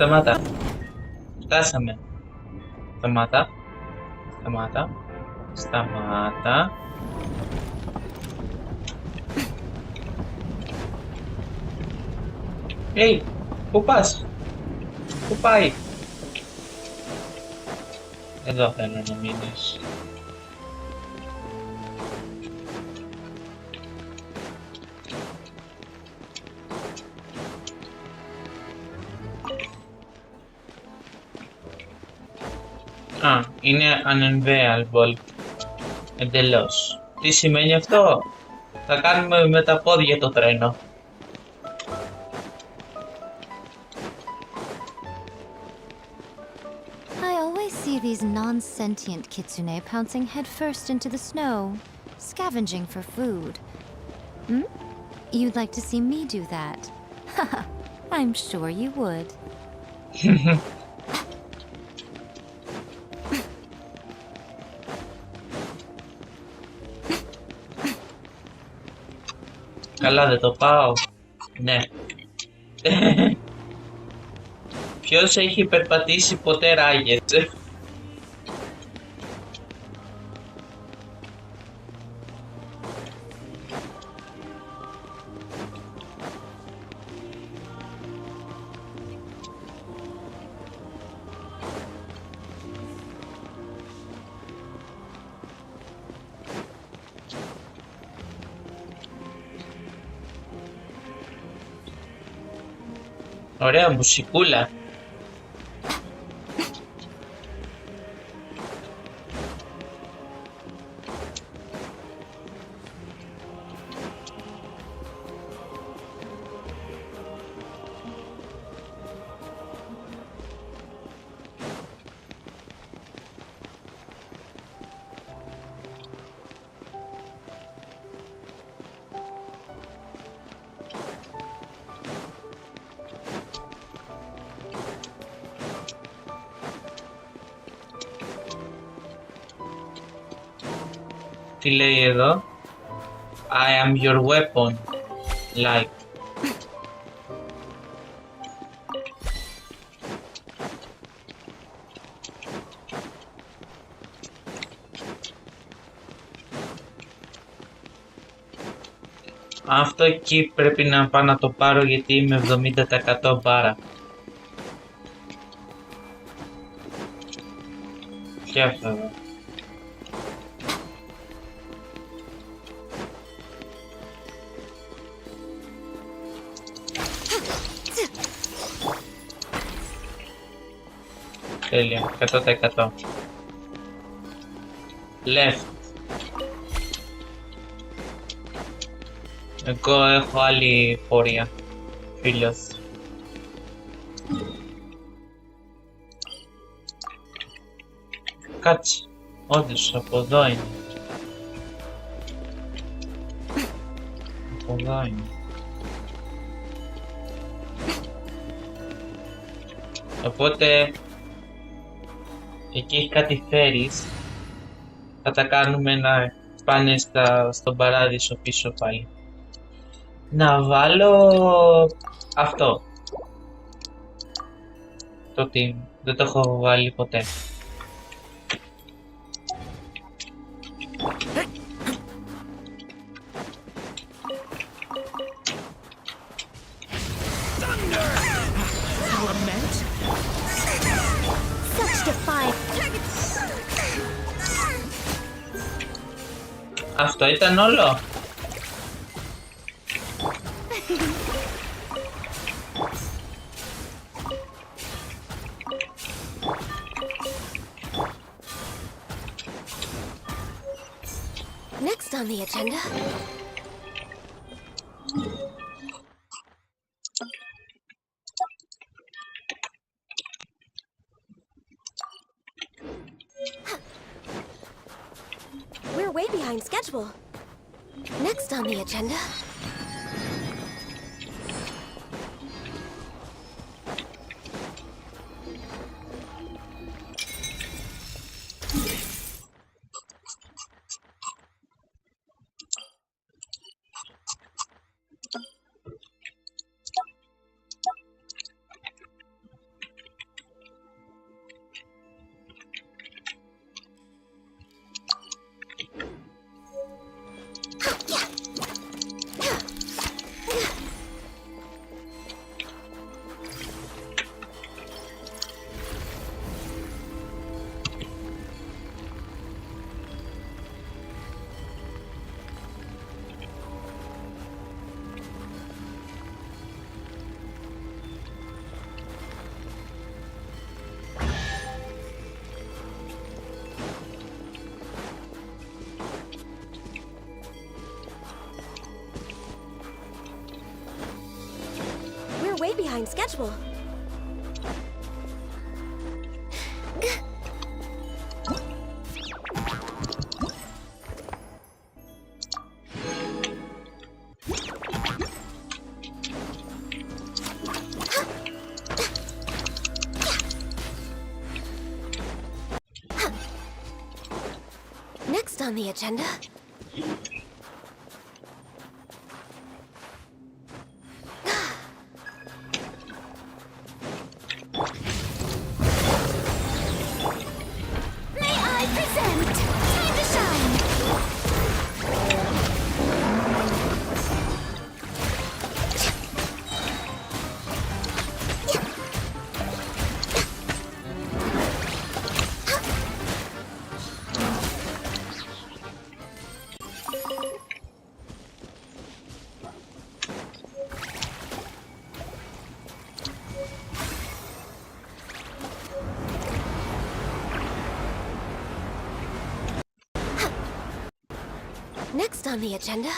Σταμάτα. Φτάσαμε. Σταμάτα. Σταμάτα. Σταμάτα. Πού πας? Πού πάει? Εδώ θέλω να μείνεις. Α, είναι unavailable. Εντελώς. Τι σημαίνει αυτό? Θα κάνουμε με τα πόδια το τρένο. I always see these non-sentient kitsune pouncing headfirst into the snow, scavenging for food. Hmm? You'd like to see me do that? Haha, I'm sure you would. Καλά, δεν το πάω. Ναι. Ποιος έχει περπατήσει ποτέ ράγες? Ωραία μουσικούλα. Τι λέει εδώ? I am your weapon. Like. Αυτό εκεί πρέπει να πάω να το πάρω γιατί είμαι 70% μπάρα. Και αυτό εδώ. Τέλεια, 100%. Left. Εγώ έχω άλλη πορεία. Φίλος. Κάτσε. Όντως, από εδώ είναι. Από εδώ είναι. Οπότε εκεί έχει κάτι φέρεις. Θα τα κάνουμε να πάνε στον παράδεισο πίσω πάλι. Να βάλω αυτό. Το team. Δεν το έχω βάλει ποτέ. Αυτό ήταν όλο. Next on the agenda. We're way behind schedule. Next on the agenda. way behind schedule. Next on the agenda. May I present? Time to shine! Next on the agenda.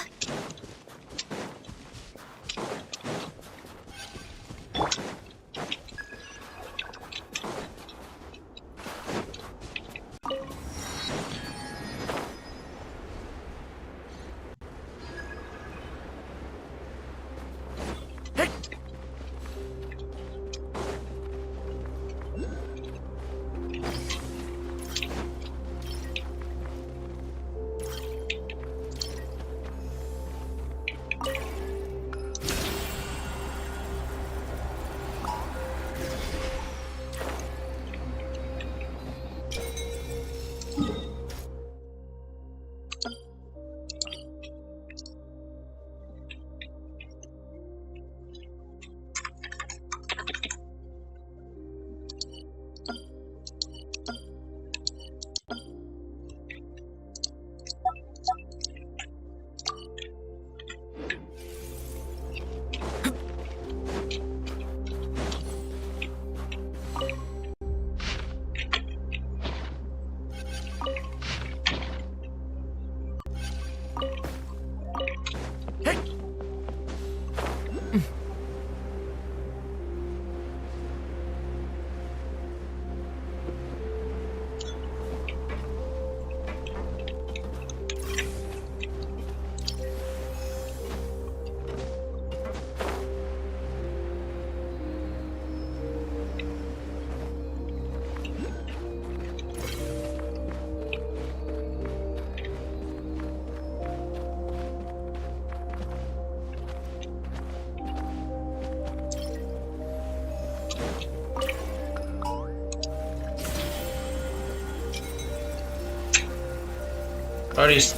Oris.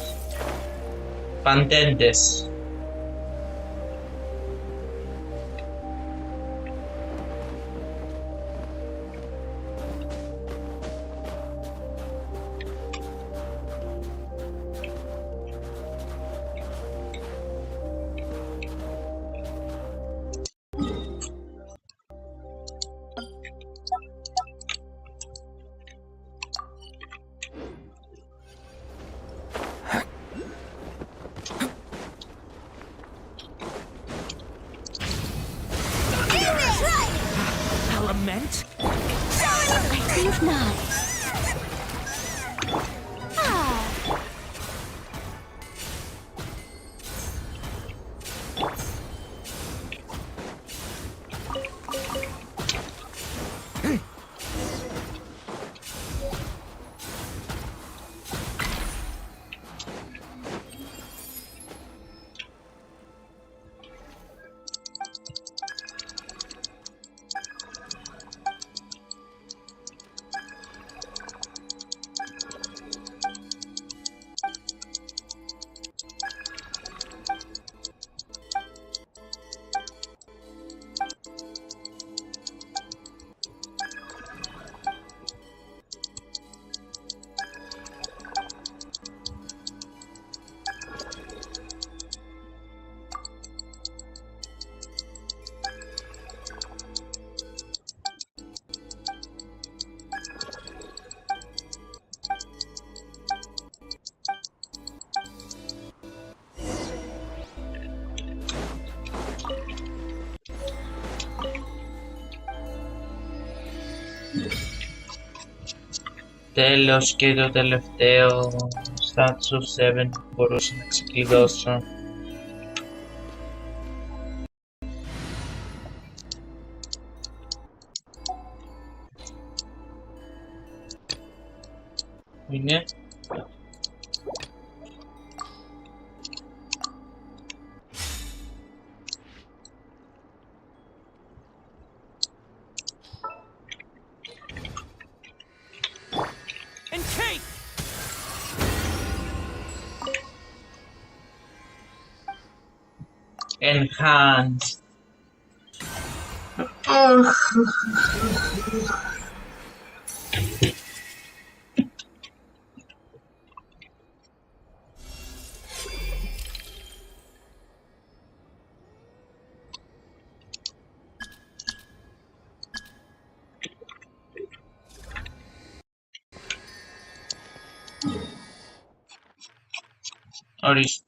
Pantentes. Τέλος και το τελευταίο status of 7 που μπορούσα να ξεκλειδώσω. Είναι enhanced. Ορίστε.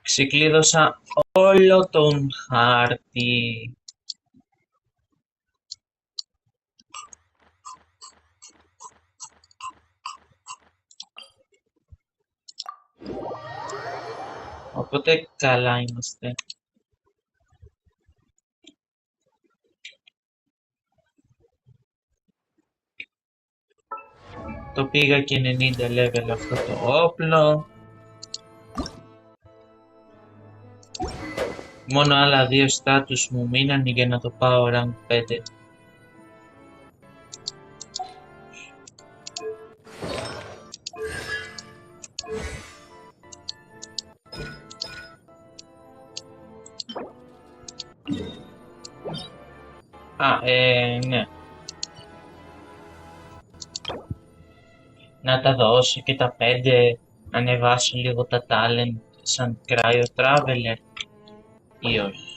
Ξεκλείδωσα όλο τον χάρτη. Οπότε καλά είμαστε. Το πήγα και 90 level αυτό το όπλο. Μόνο άλλα 2 status μου μείνανε για να το πάω rank 5. Ναι. Να τα δώσω και τα 5, να ανεβάσω λίγο τα talent σαν cryo traveler ή όχι.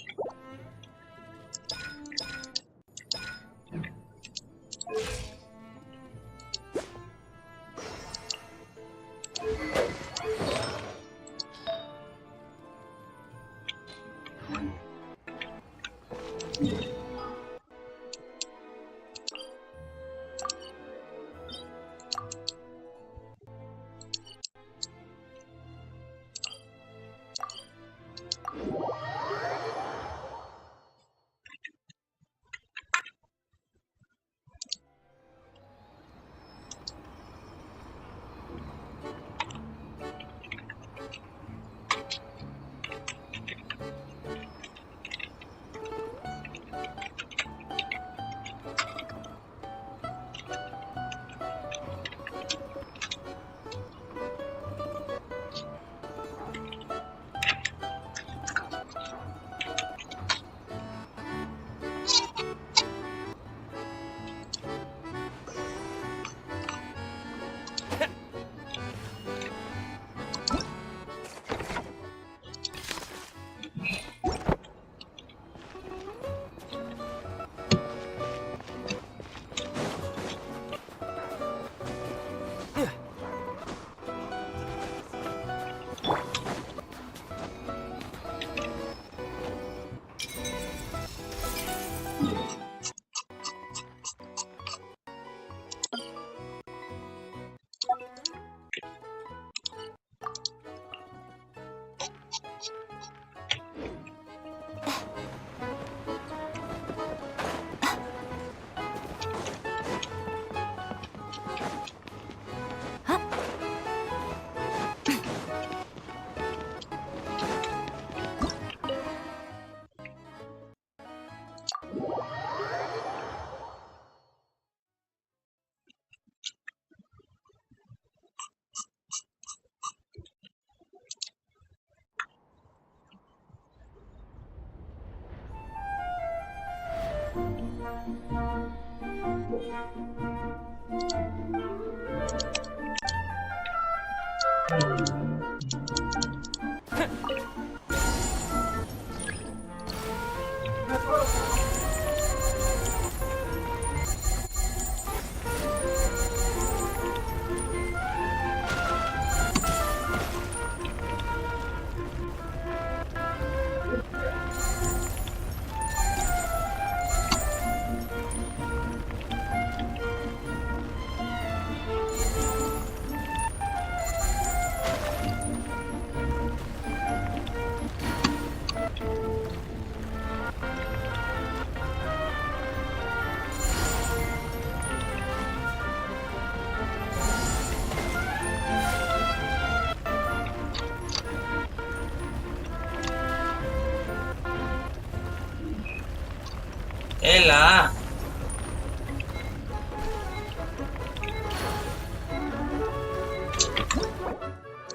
Έλα.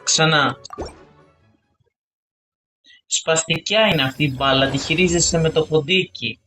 Ξανά. Σπαστικιά είναι αυτή η μπάλα, τη χειρίζεσαι με το ποντίκι.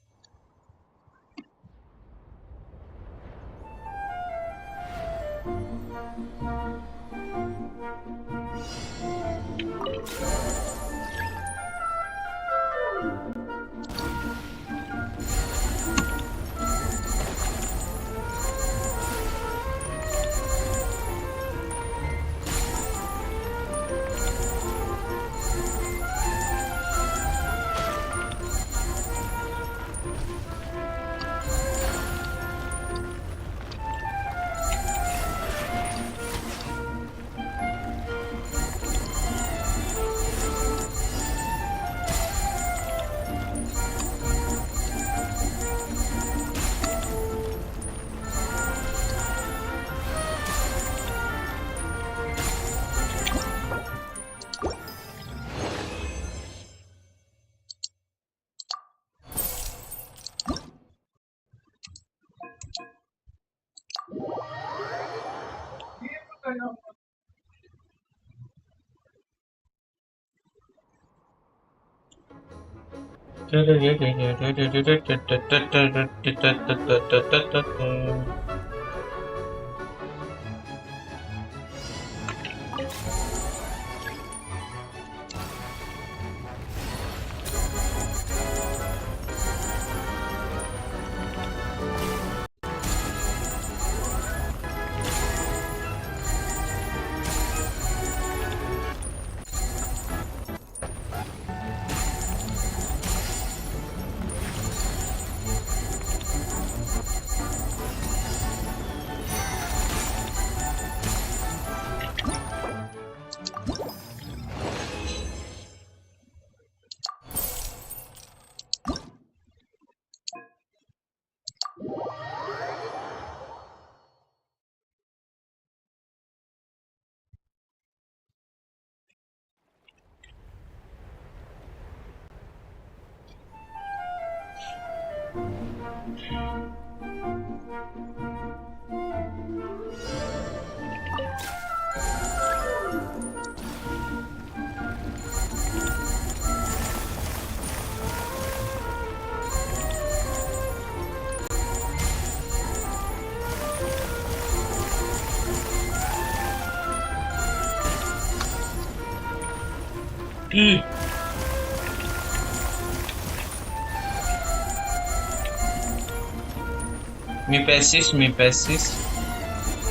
Μη πέσεις, μη πέσεις.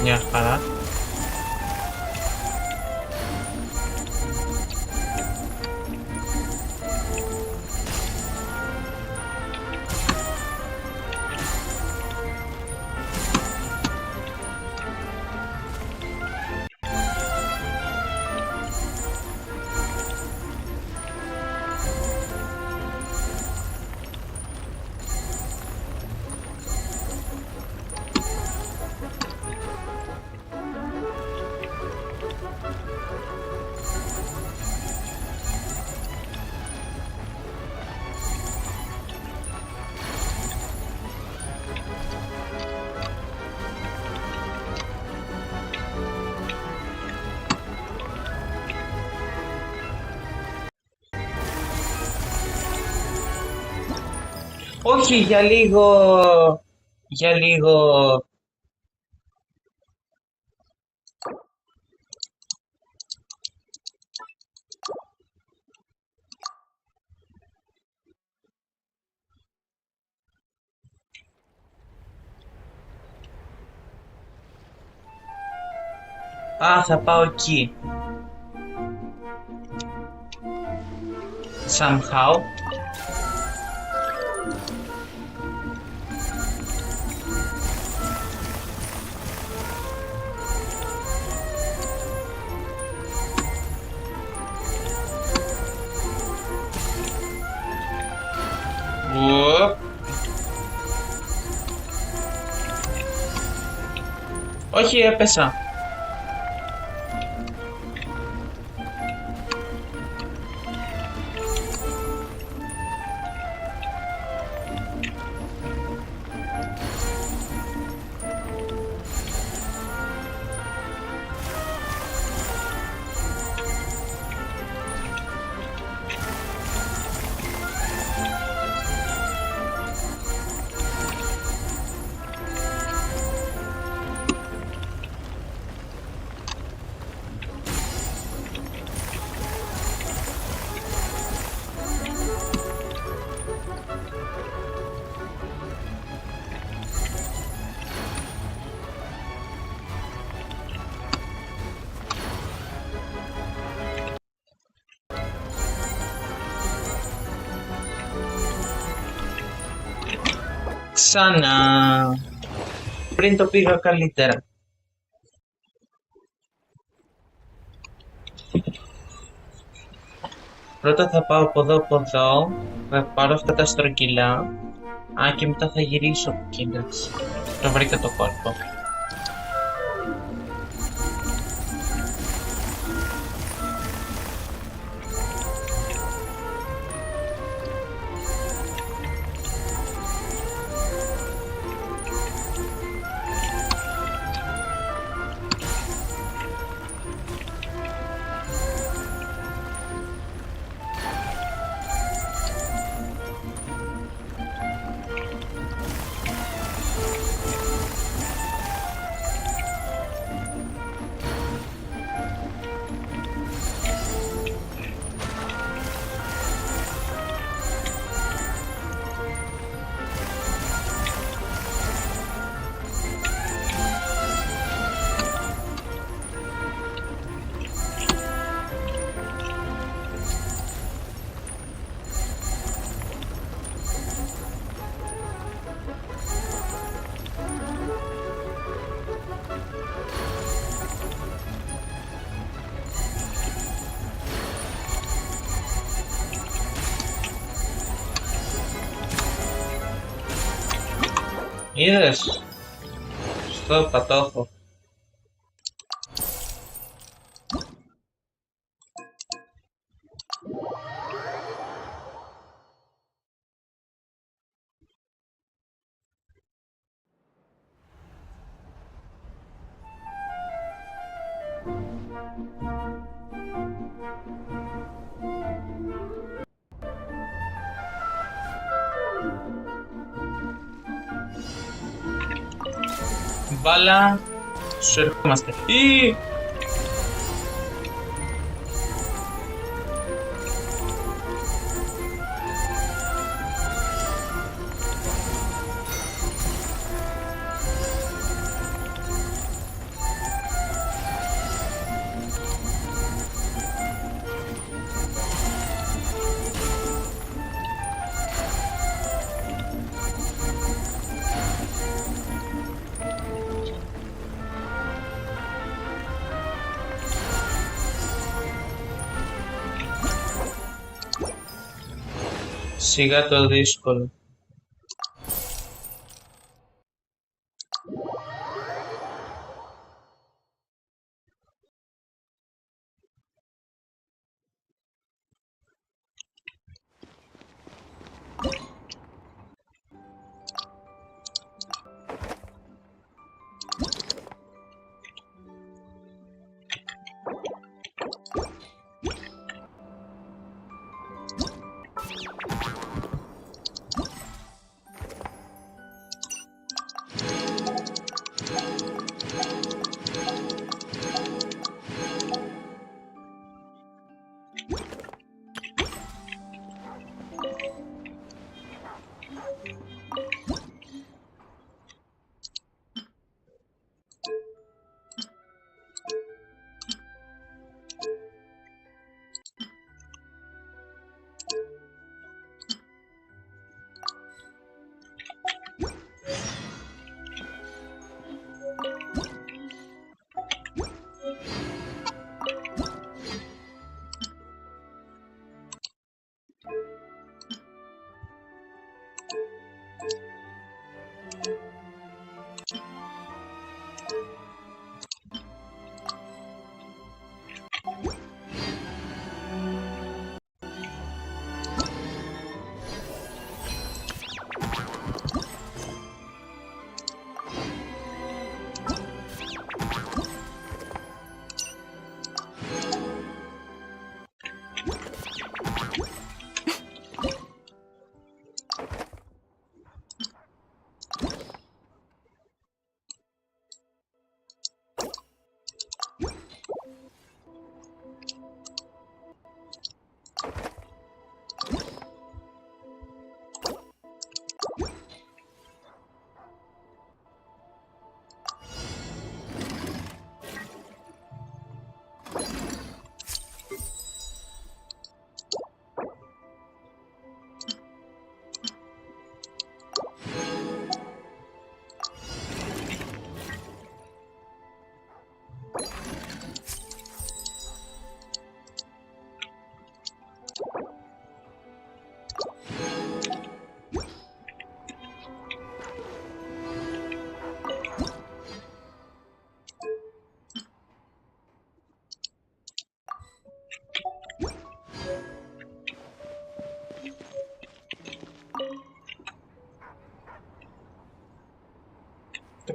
Μια χαρά. Όχι, για λίγο... Για λίγο... Α, θα πάω εκεί. Somehow. Όχι, έπεσα. Ξανά. Πριν το πήγα καλύτερα. Πρώτα θα πάω από εδώ, θα πάρω αυτά τα στρογγυλά. Και μετά θα γυρίσω από εκεί, εντάξει. Το βρήκα το κόλπο. Είδες, στο πατώχο. Μπάλα, σου ερχόμαστε. Σιγά το δύσκολο.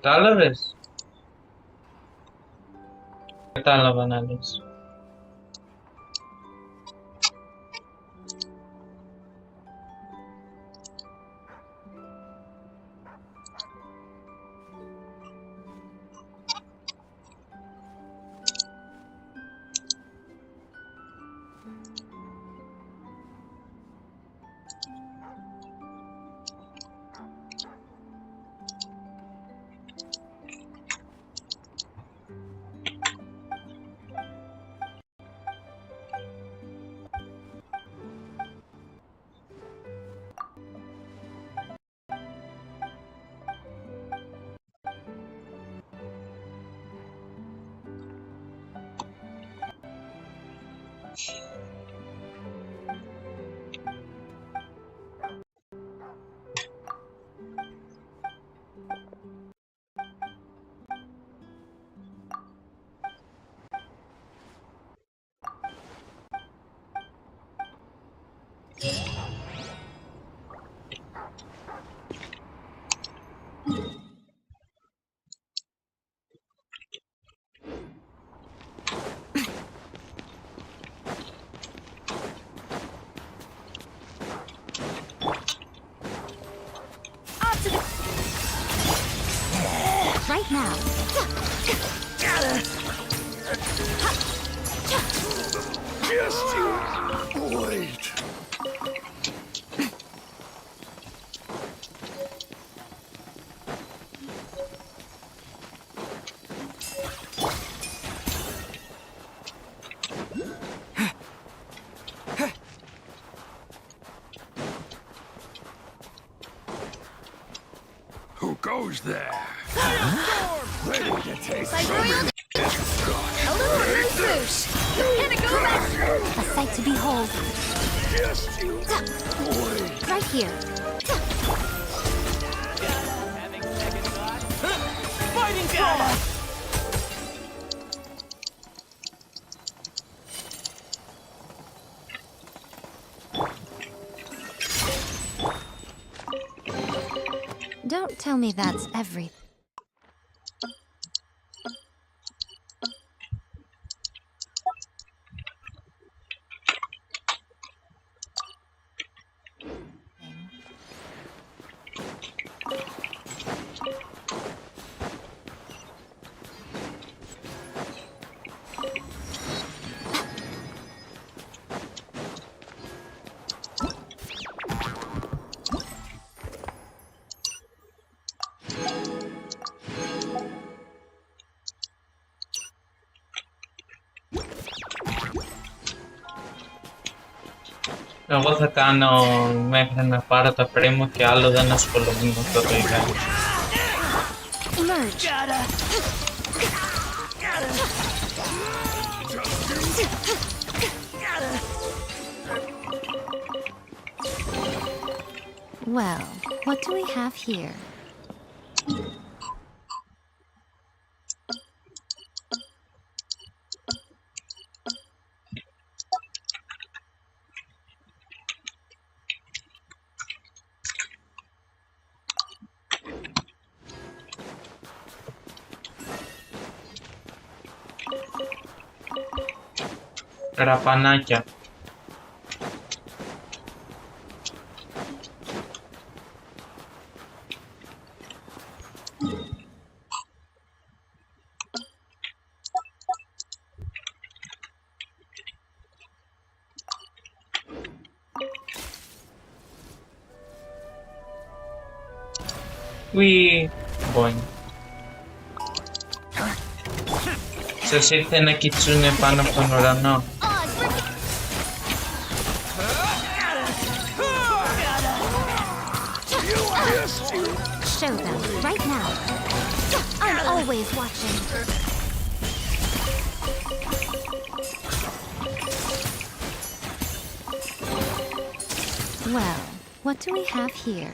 Κατάλαβες? Κατάλαβα να λες. Right now. Wait. Who goes there? Ready to taste something? A sight to behold. Just you wait. Right here. Fighting God! Don't tell me that's everything. Εγώ θα κάνω μέχρι να πάρω τα πρέμ μου και άλλο δεν ασχολούμαι με αυτό το event. Emerge. Well, what do we have here? Ραπανάκια. Ουι, μπόνι. Σας ήρθε ένα κιτσούνε πάνω από τον ουρανό. Show them, right now. I'm always watching. Well, what do we have here?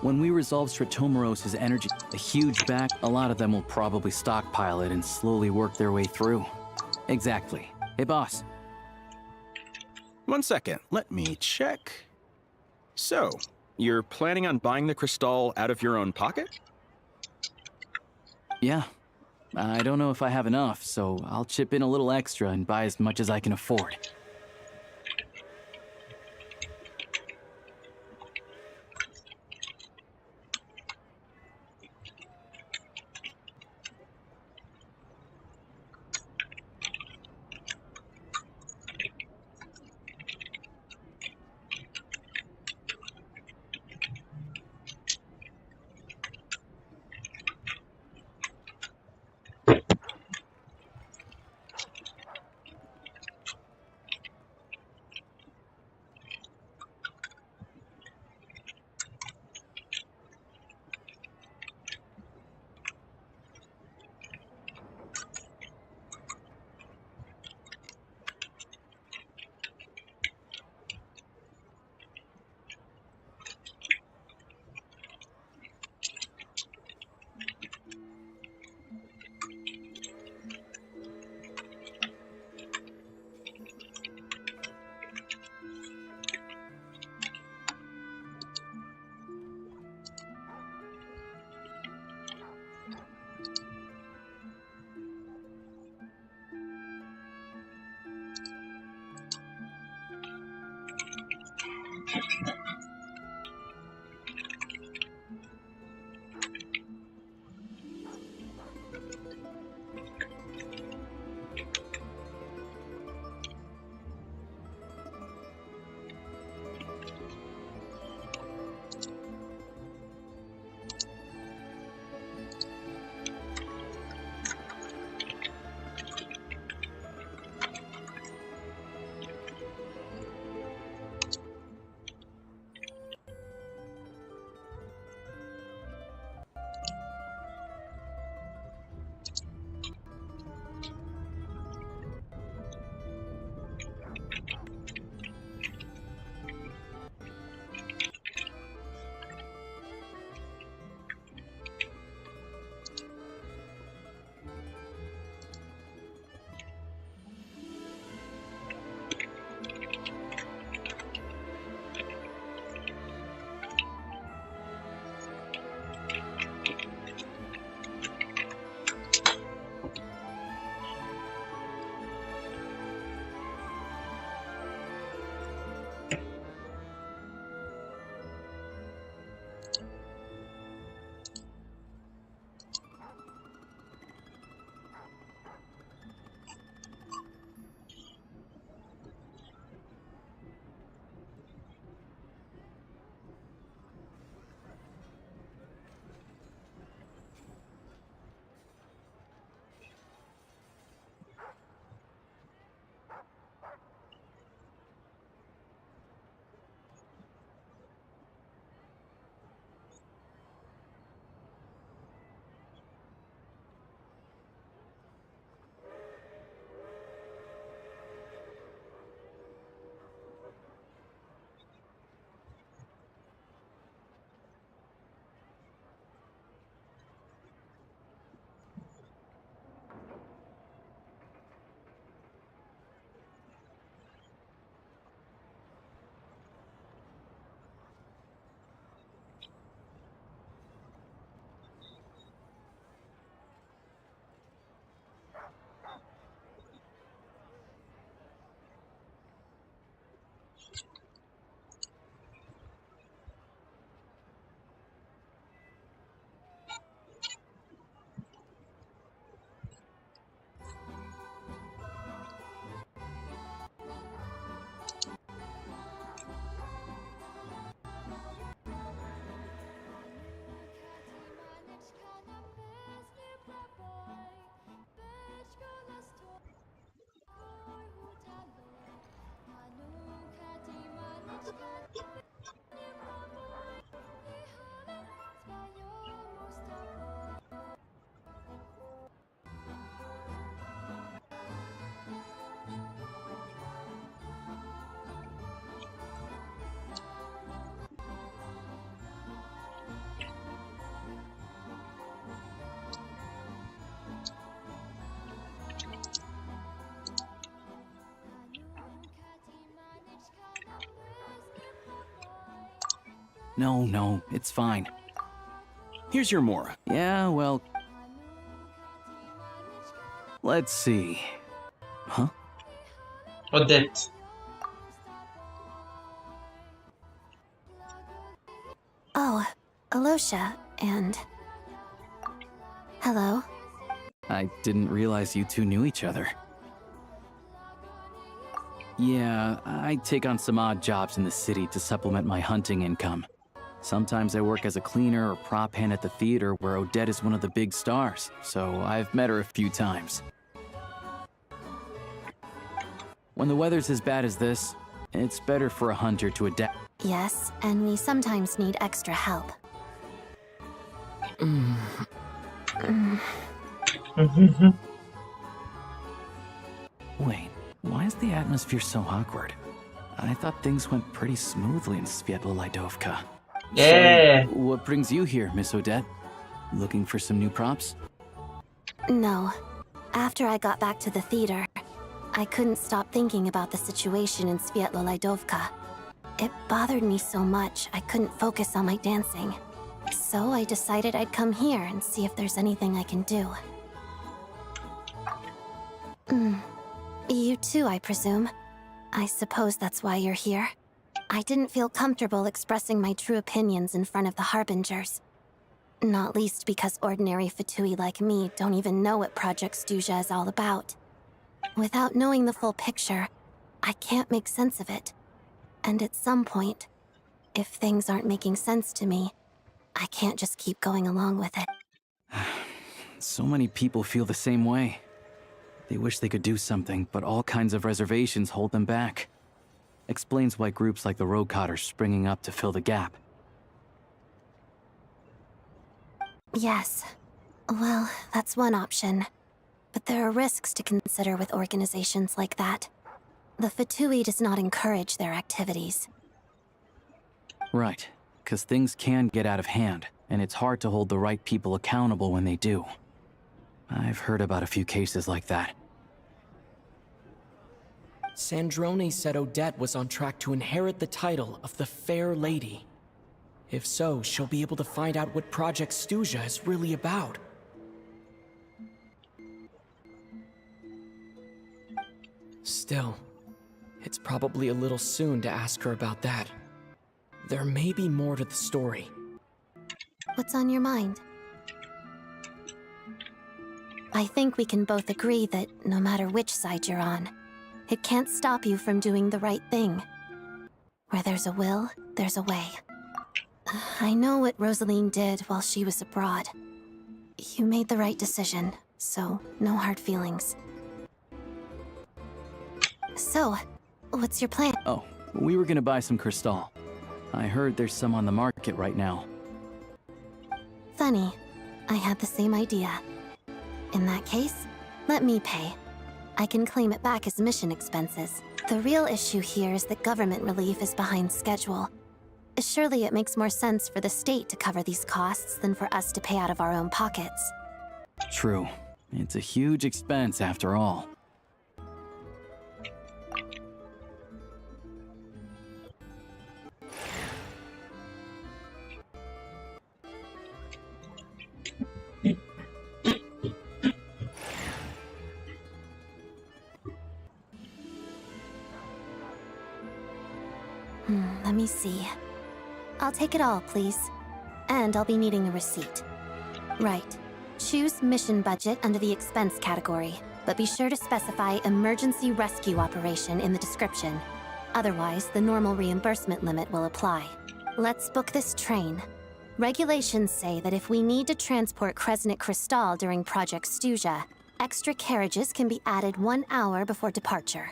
When we resolve Stratomaros' energy, a huge back, a lot of them will probably stockpile it and slowly work their way through. Exactly. Hey, boss. 1 second, let me check. So, you're planning on buying the crystal out of your own pocket? Yeah. I don't know if I have enough, so I'll chip in a little extra and buy as much as I can afford. No, it's fine. Here's your Mora. Yeah, well... Let's see. Huh? Odette. Oh, Alosha, and... Hello. I didn't realize you two knew each other. Yeah, I take on some odd jobs in the city to supplement my hunting income. Sometimes I work as a cleaner or prop hand at the theater where Odette is one of the big stars, so I've met her a few times. When the weather's as bad as this, it's better for a hunter to adapt. Yes, and we sometimes need extra help. Wait, why is the atmosphere so awkward? I thought things went pretty smoothly in Svietlolaidovka. Yeah. So, what brings you here, Miss Odette? Looking for some new props? No. After I got back to the theater, I couldn't stop thinking about the situation in Svietlolaidovka. It bothered me so much I couldn't focus on my dancing. So I decided I'd come here and see if there's anything I can do. You too, I presume. I suppose that's why you're here. I didn't feel comfortable expressing my true opinions in front of the Harbingers. Not least because ordinary Fatui like me don't even know what Project Stuja is all about. Without knowing the full picture, I can't make sense of it. And at some point, if things aren't making sense to me, I can't just keep going along with it. So many people feel the same way. They wish they could do something, but all kinds of reservations hold them back. Explains why groups like the Roadcott are springing up to fill the gap. Yes. Well, that's one option. But there are risks to consider with organizations like that. The Fatui does not encourage their activities. Right, because things can get out of hand, and it's hard to hold the right people accountable when they do. I've heard about a few cases like that. Sandrone said Odette was on track to inherit the title of the Fair Lady. If so, she'll be able to find out what Project Stuja is really about. Still, it's probably a little soon to ask her about that. There may be more to the story. What's on your mind? I think we can both agree that no matter which side you're on, it can't stop you from doing the right thing. Where there's a will, there's a way. I know what Rosaline did while she was abroad. You made the right decision, so no hard feelings. So, what's your plan? Oh, we were gonna buy some Crystal. I heard there's some on the market right now. Funny. I had the same idea. In that case, let me pay. I can claim it back as mission expenses. The real issue here is that government relief is behind schedule. Surely it makes more sense for the state to cover these costs than for us to pay out of our own pockets. True. It's a huge expense after all. Let me see. I'll take it all, please. And I'll be needing a receipt. Right. Choose mission budget under the expense category, but be sure to specify emergency rescue operation in the description. Otherwise, the normal reimbursement limit will apply. Let's book this train. Regulations say that if we need to transport Kresnik Crystal during Project Stuja, extra carriages can be added 1 hour before departure.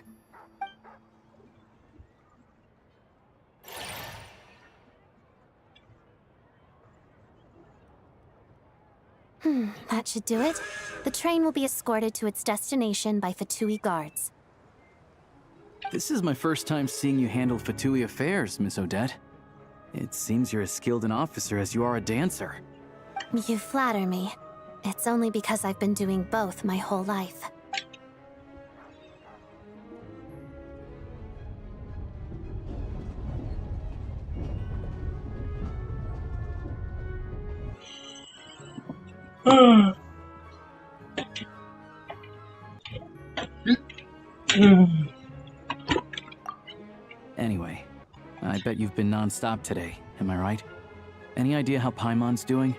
That should do it. The train will be escorted to its destination by Fatui guards. This is my first time seeing you handle Fatui affairs, Miss Odette. It seems you're as skilled an officer as you are a dancer. You flatter me. It's only because I've been doing both my whole life. Anyway, I bet you've been non-stop today, am I right? Any idea how Paimon's doing?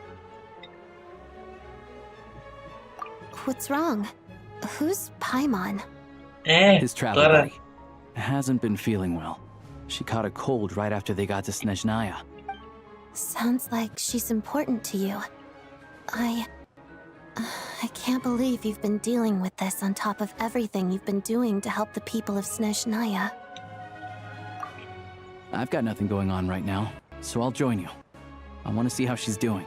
What's wrong? Who's Paimon? His travel τώρα. buddy. Hasn't been feeling well. She caught a cold right after they got to Snezhnaya. Sounds like she's important to you. I can't believe you've been dealing with this on top of everything you've been doing to help the people of Snezhnaya. I've got nothing going on right now, so I'll join you. I want to see how she's doing.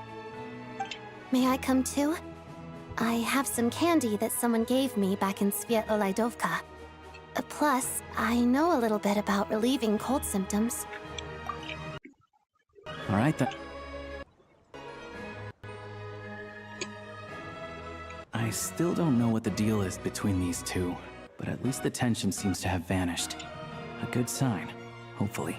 May I come too? I have some candy that someone gave me back in Svietlolaidovka. Plus, I know a little bit about relieving cold symptoms. All right then. I still don't know what the deal is between these two, but at least the tension seems to have vanished. A good sign, hopefully.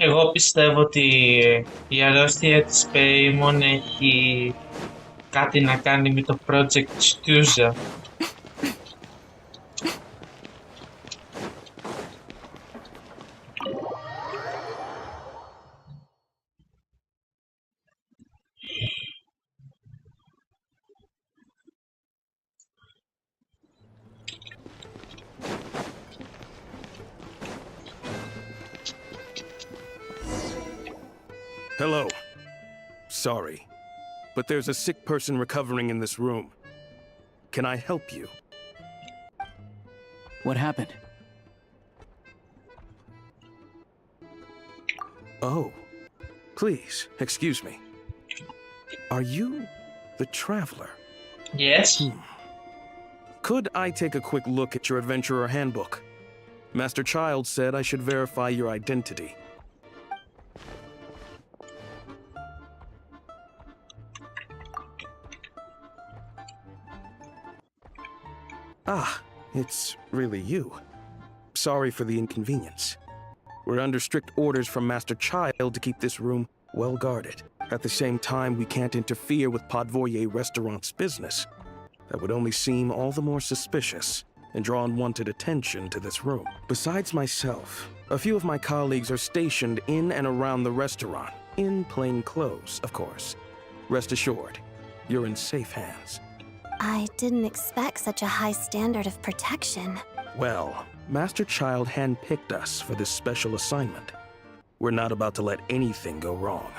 Εγώ πιστεύω ότι η αρρώστια της Paimon έχει κάτι να κάνει με το project Stuza. Hello. Sorry, but there's a sick person recovering in this room. Can I help you? What happened? Oh, please, excuse me. Are you the traveler? Yes. Could I take a quick look at your adventurer handbook? Master Child said I should verify your identity. Ah, it's really you. Sorry for the inconvenience. We're under strict orders from Master Child to keep this room well guarded. At the same time, we can't interfere with Podvoye Restaurant's business. That would only seem all the more suspicious and draw unwanted attention to this room. Besides myself, a few of my colleagues are stationed in and around the restaurant, in plain clothes, of course. Rest assured, you're in safe hands. I didn't expect such a high standard of protection. Well, Master Child handpicked us for this special assignment. We're not about to let anything go wrong.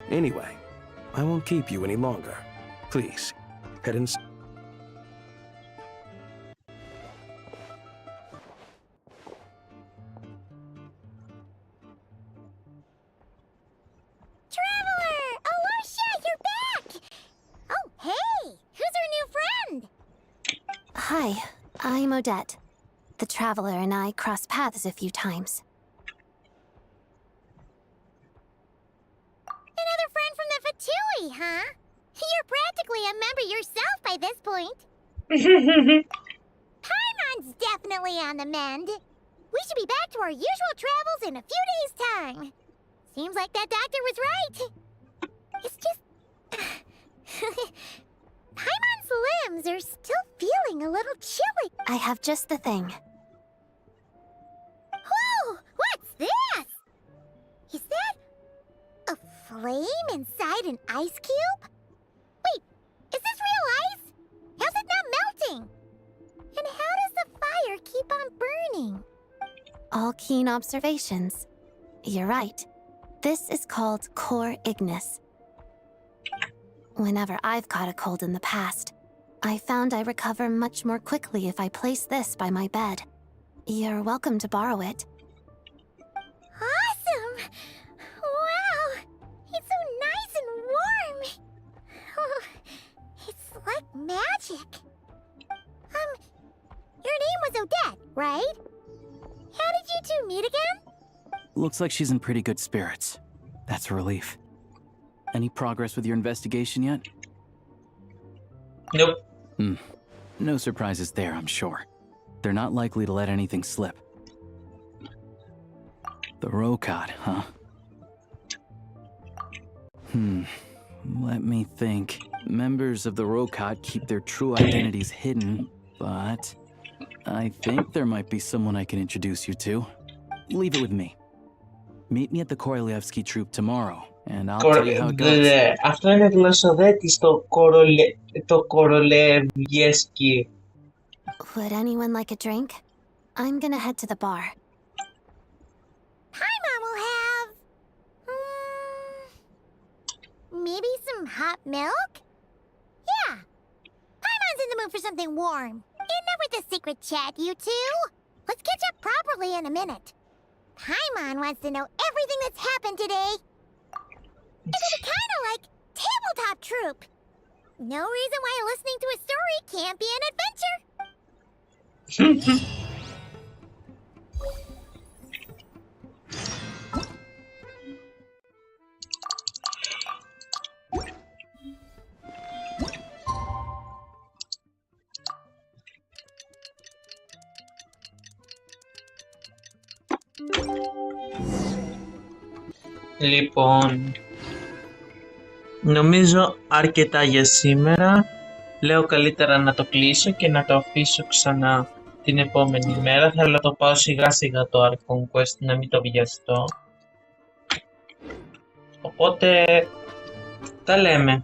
Anyway, I won't keep you any longer. Please, head inside. Traveler! Alosha, you're back! Oh, hey! Who's our new friend? Hi, I'm Odette. The Traveler and I crossed paths a few times. Another friend from the Fatui, huh? You're practically a member yourself by this point. Paimon's definitely on the mend. We should be back to our usual travels in a few days' time. Seems like that doctor was right. It's just... Paimon's limbs are still feeling a little chilly. I have just the thing. Whoa! What's this? Is that a flame inside an ice cube? Wait, is this real ice? How's it not melting? And how does the fire keep on burning? All keen observations. You're right. This is called core ignis. Whenever I've caught a cold in the past, I found I recover much more quickly if I place this by my bed. You're welcome to borrow it. Awesome! Wow! It's so nice and warm! Oh, it's like magic. Your name was Odette, right? How did you two meet again? Looks like she's in pretty good spirits. That's a relief. Any progress with your investigation yet? Nope. No surprises there, I'm sure. They're not likely to let anything slip. The Rokad, huh? Let me think. Members of the Rokad keep their true identities hidden, but I think there might be someone I can introduce you to. Leave it with me. Meet me at the Korolyevsky troop tomorrow, and I'll tell you how it goes. Αυτό είναι γλωσσοδέτη στο Κορολεύσκι. Would anyone like a drink? I'm gonna head to the bar. Paimon will have... maybe some hot milk? Yeah. Paimon's in the mood for something warm. Enough with the secret chat, you two. Let's catch up properly in a minute. Paimon wants to know everything that's happened today. It'll be kind of like tabletop troop. No reason why listening to a story can't be an adventure. Λοιπόν, νομίζω αρκετά για σήμερα. Λέω καλύτερα να το κλείσω και να το αφήσω ξανά την επόμενη μέρα. Θέλω να το πάω σιγά σιγά το Archon Quest, να μην το βιαστώ. Οπότε, τα λέμε.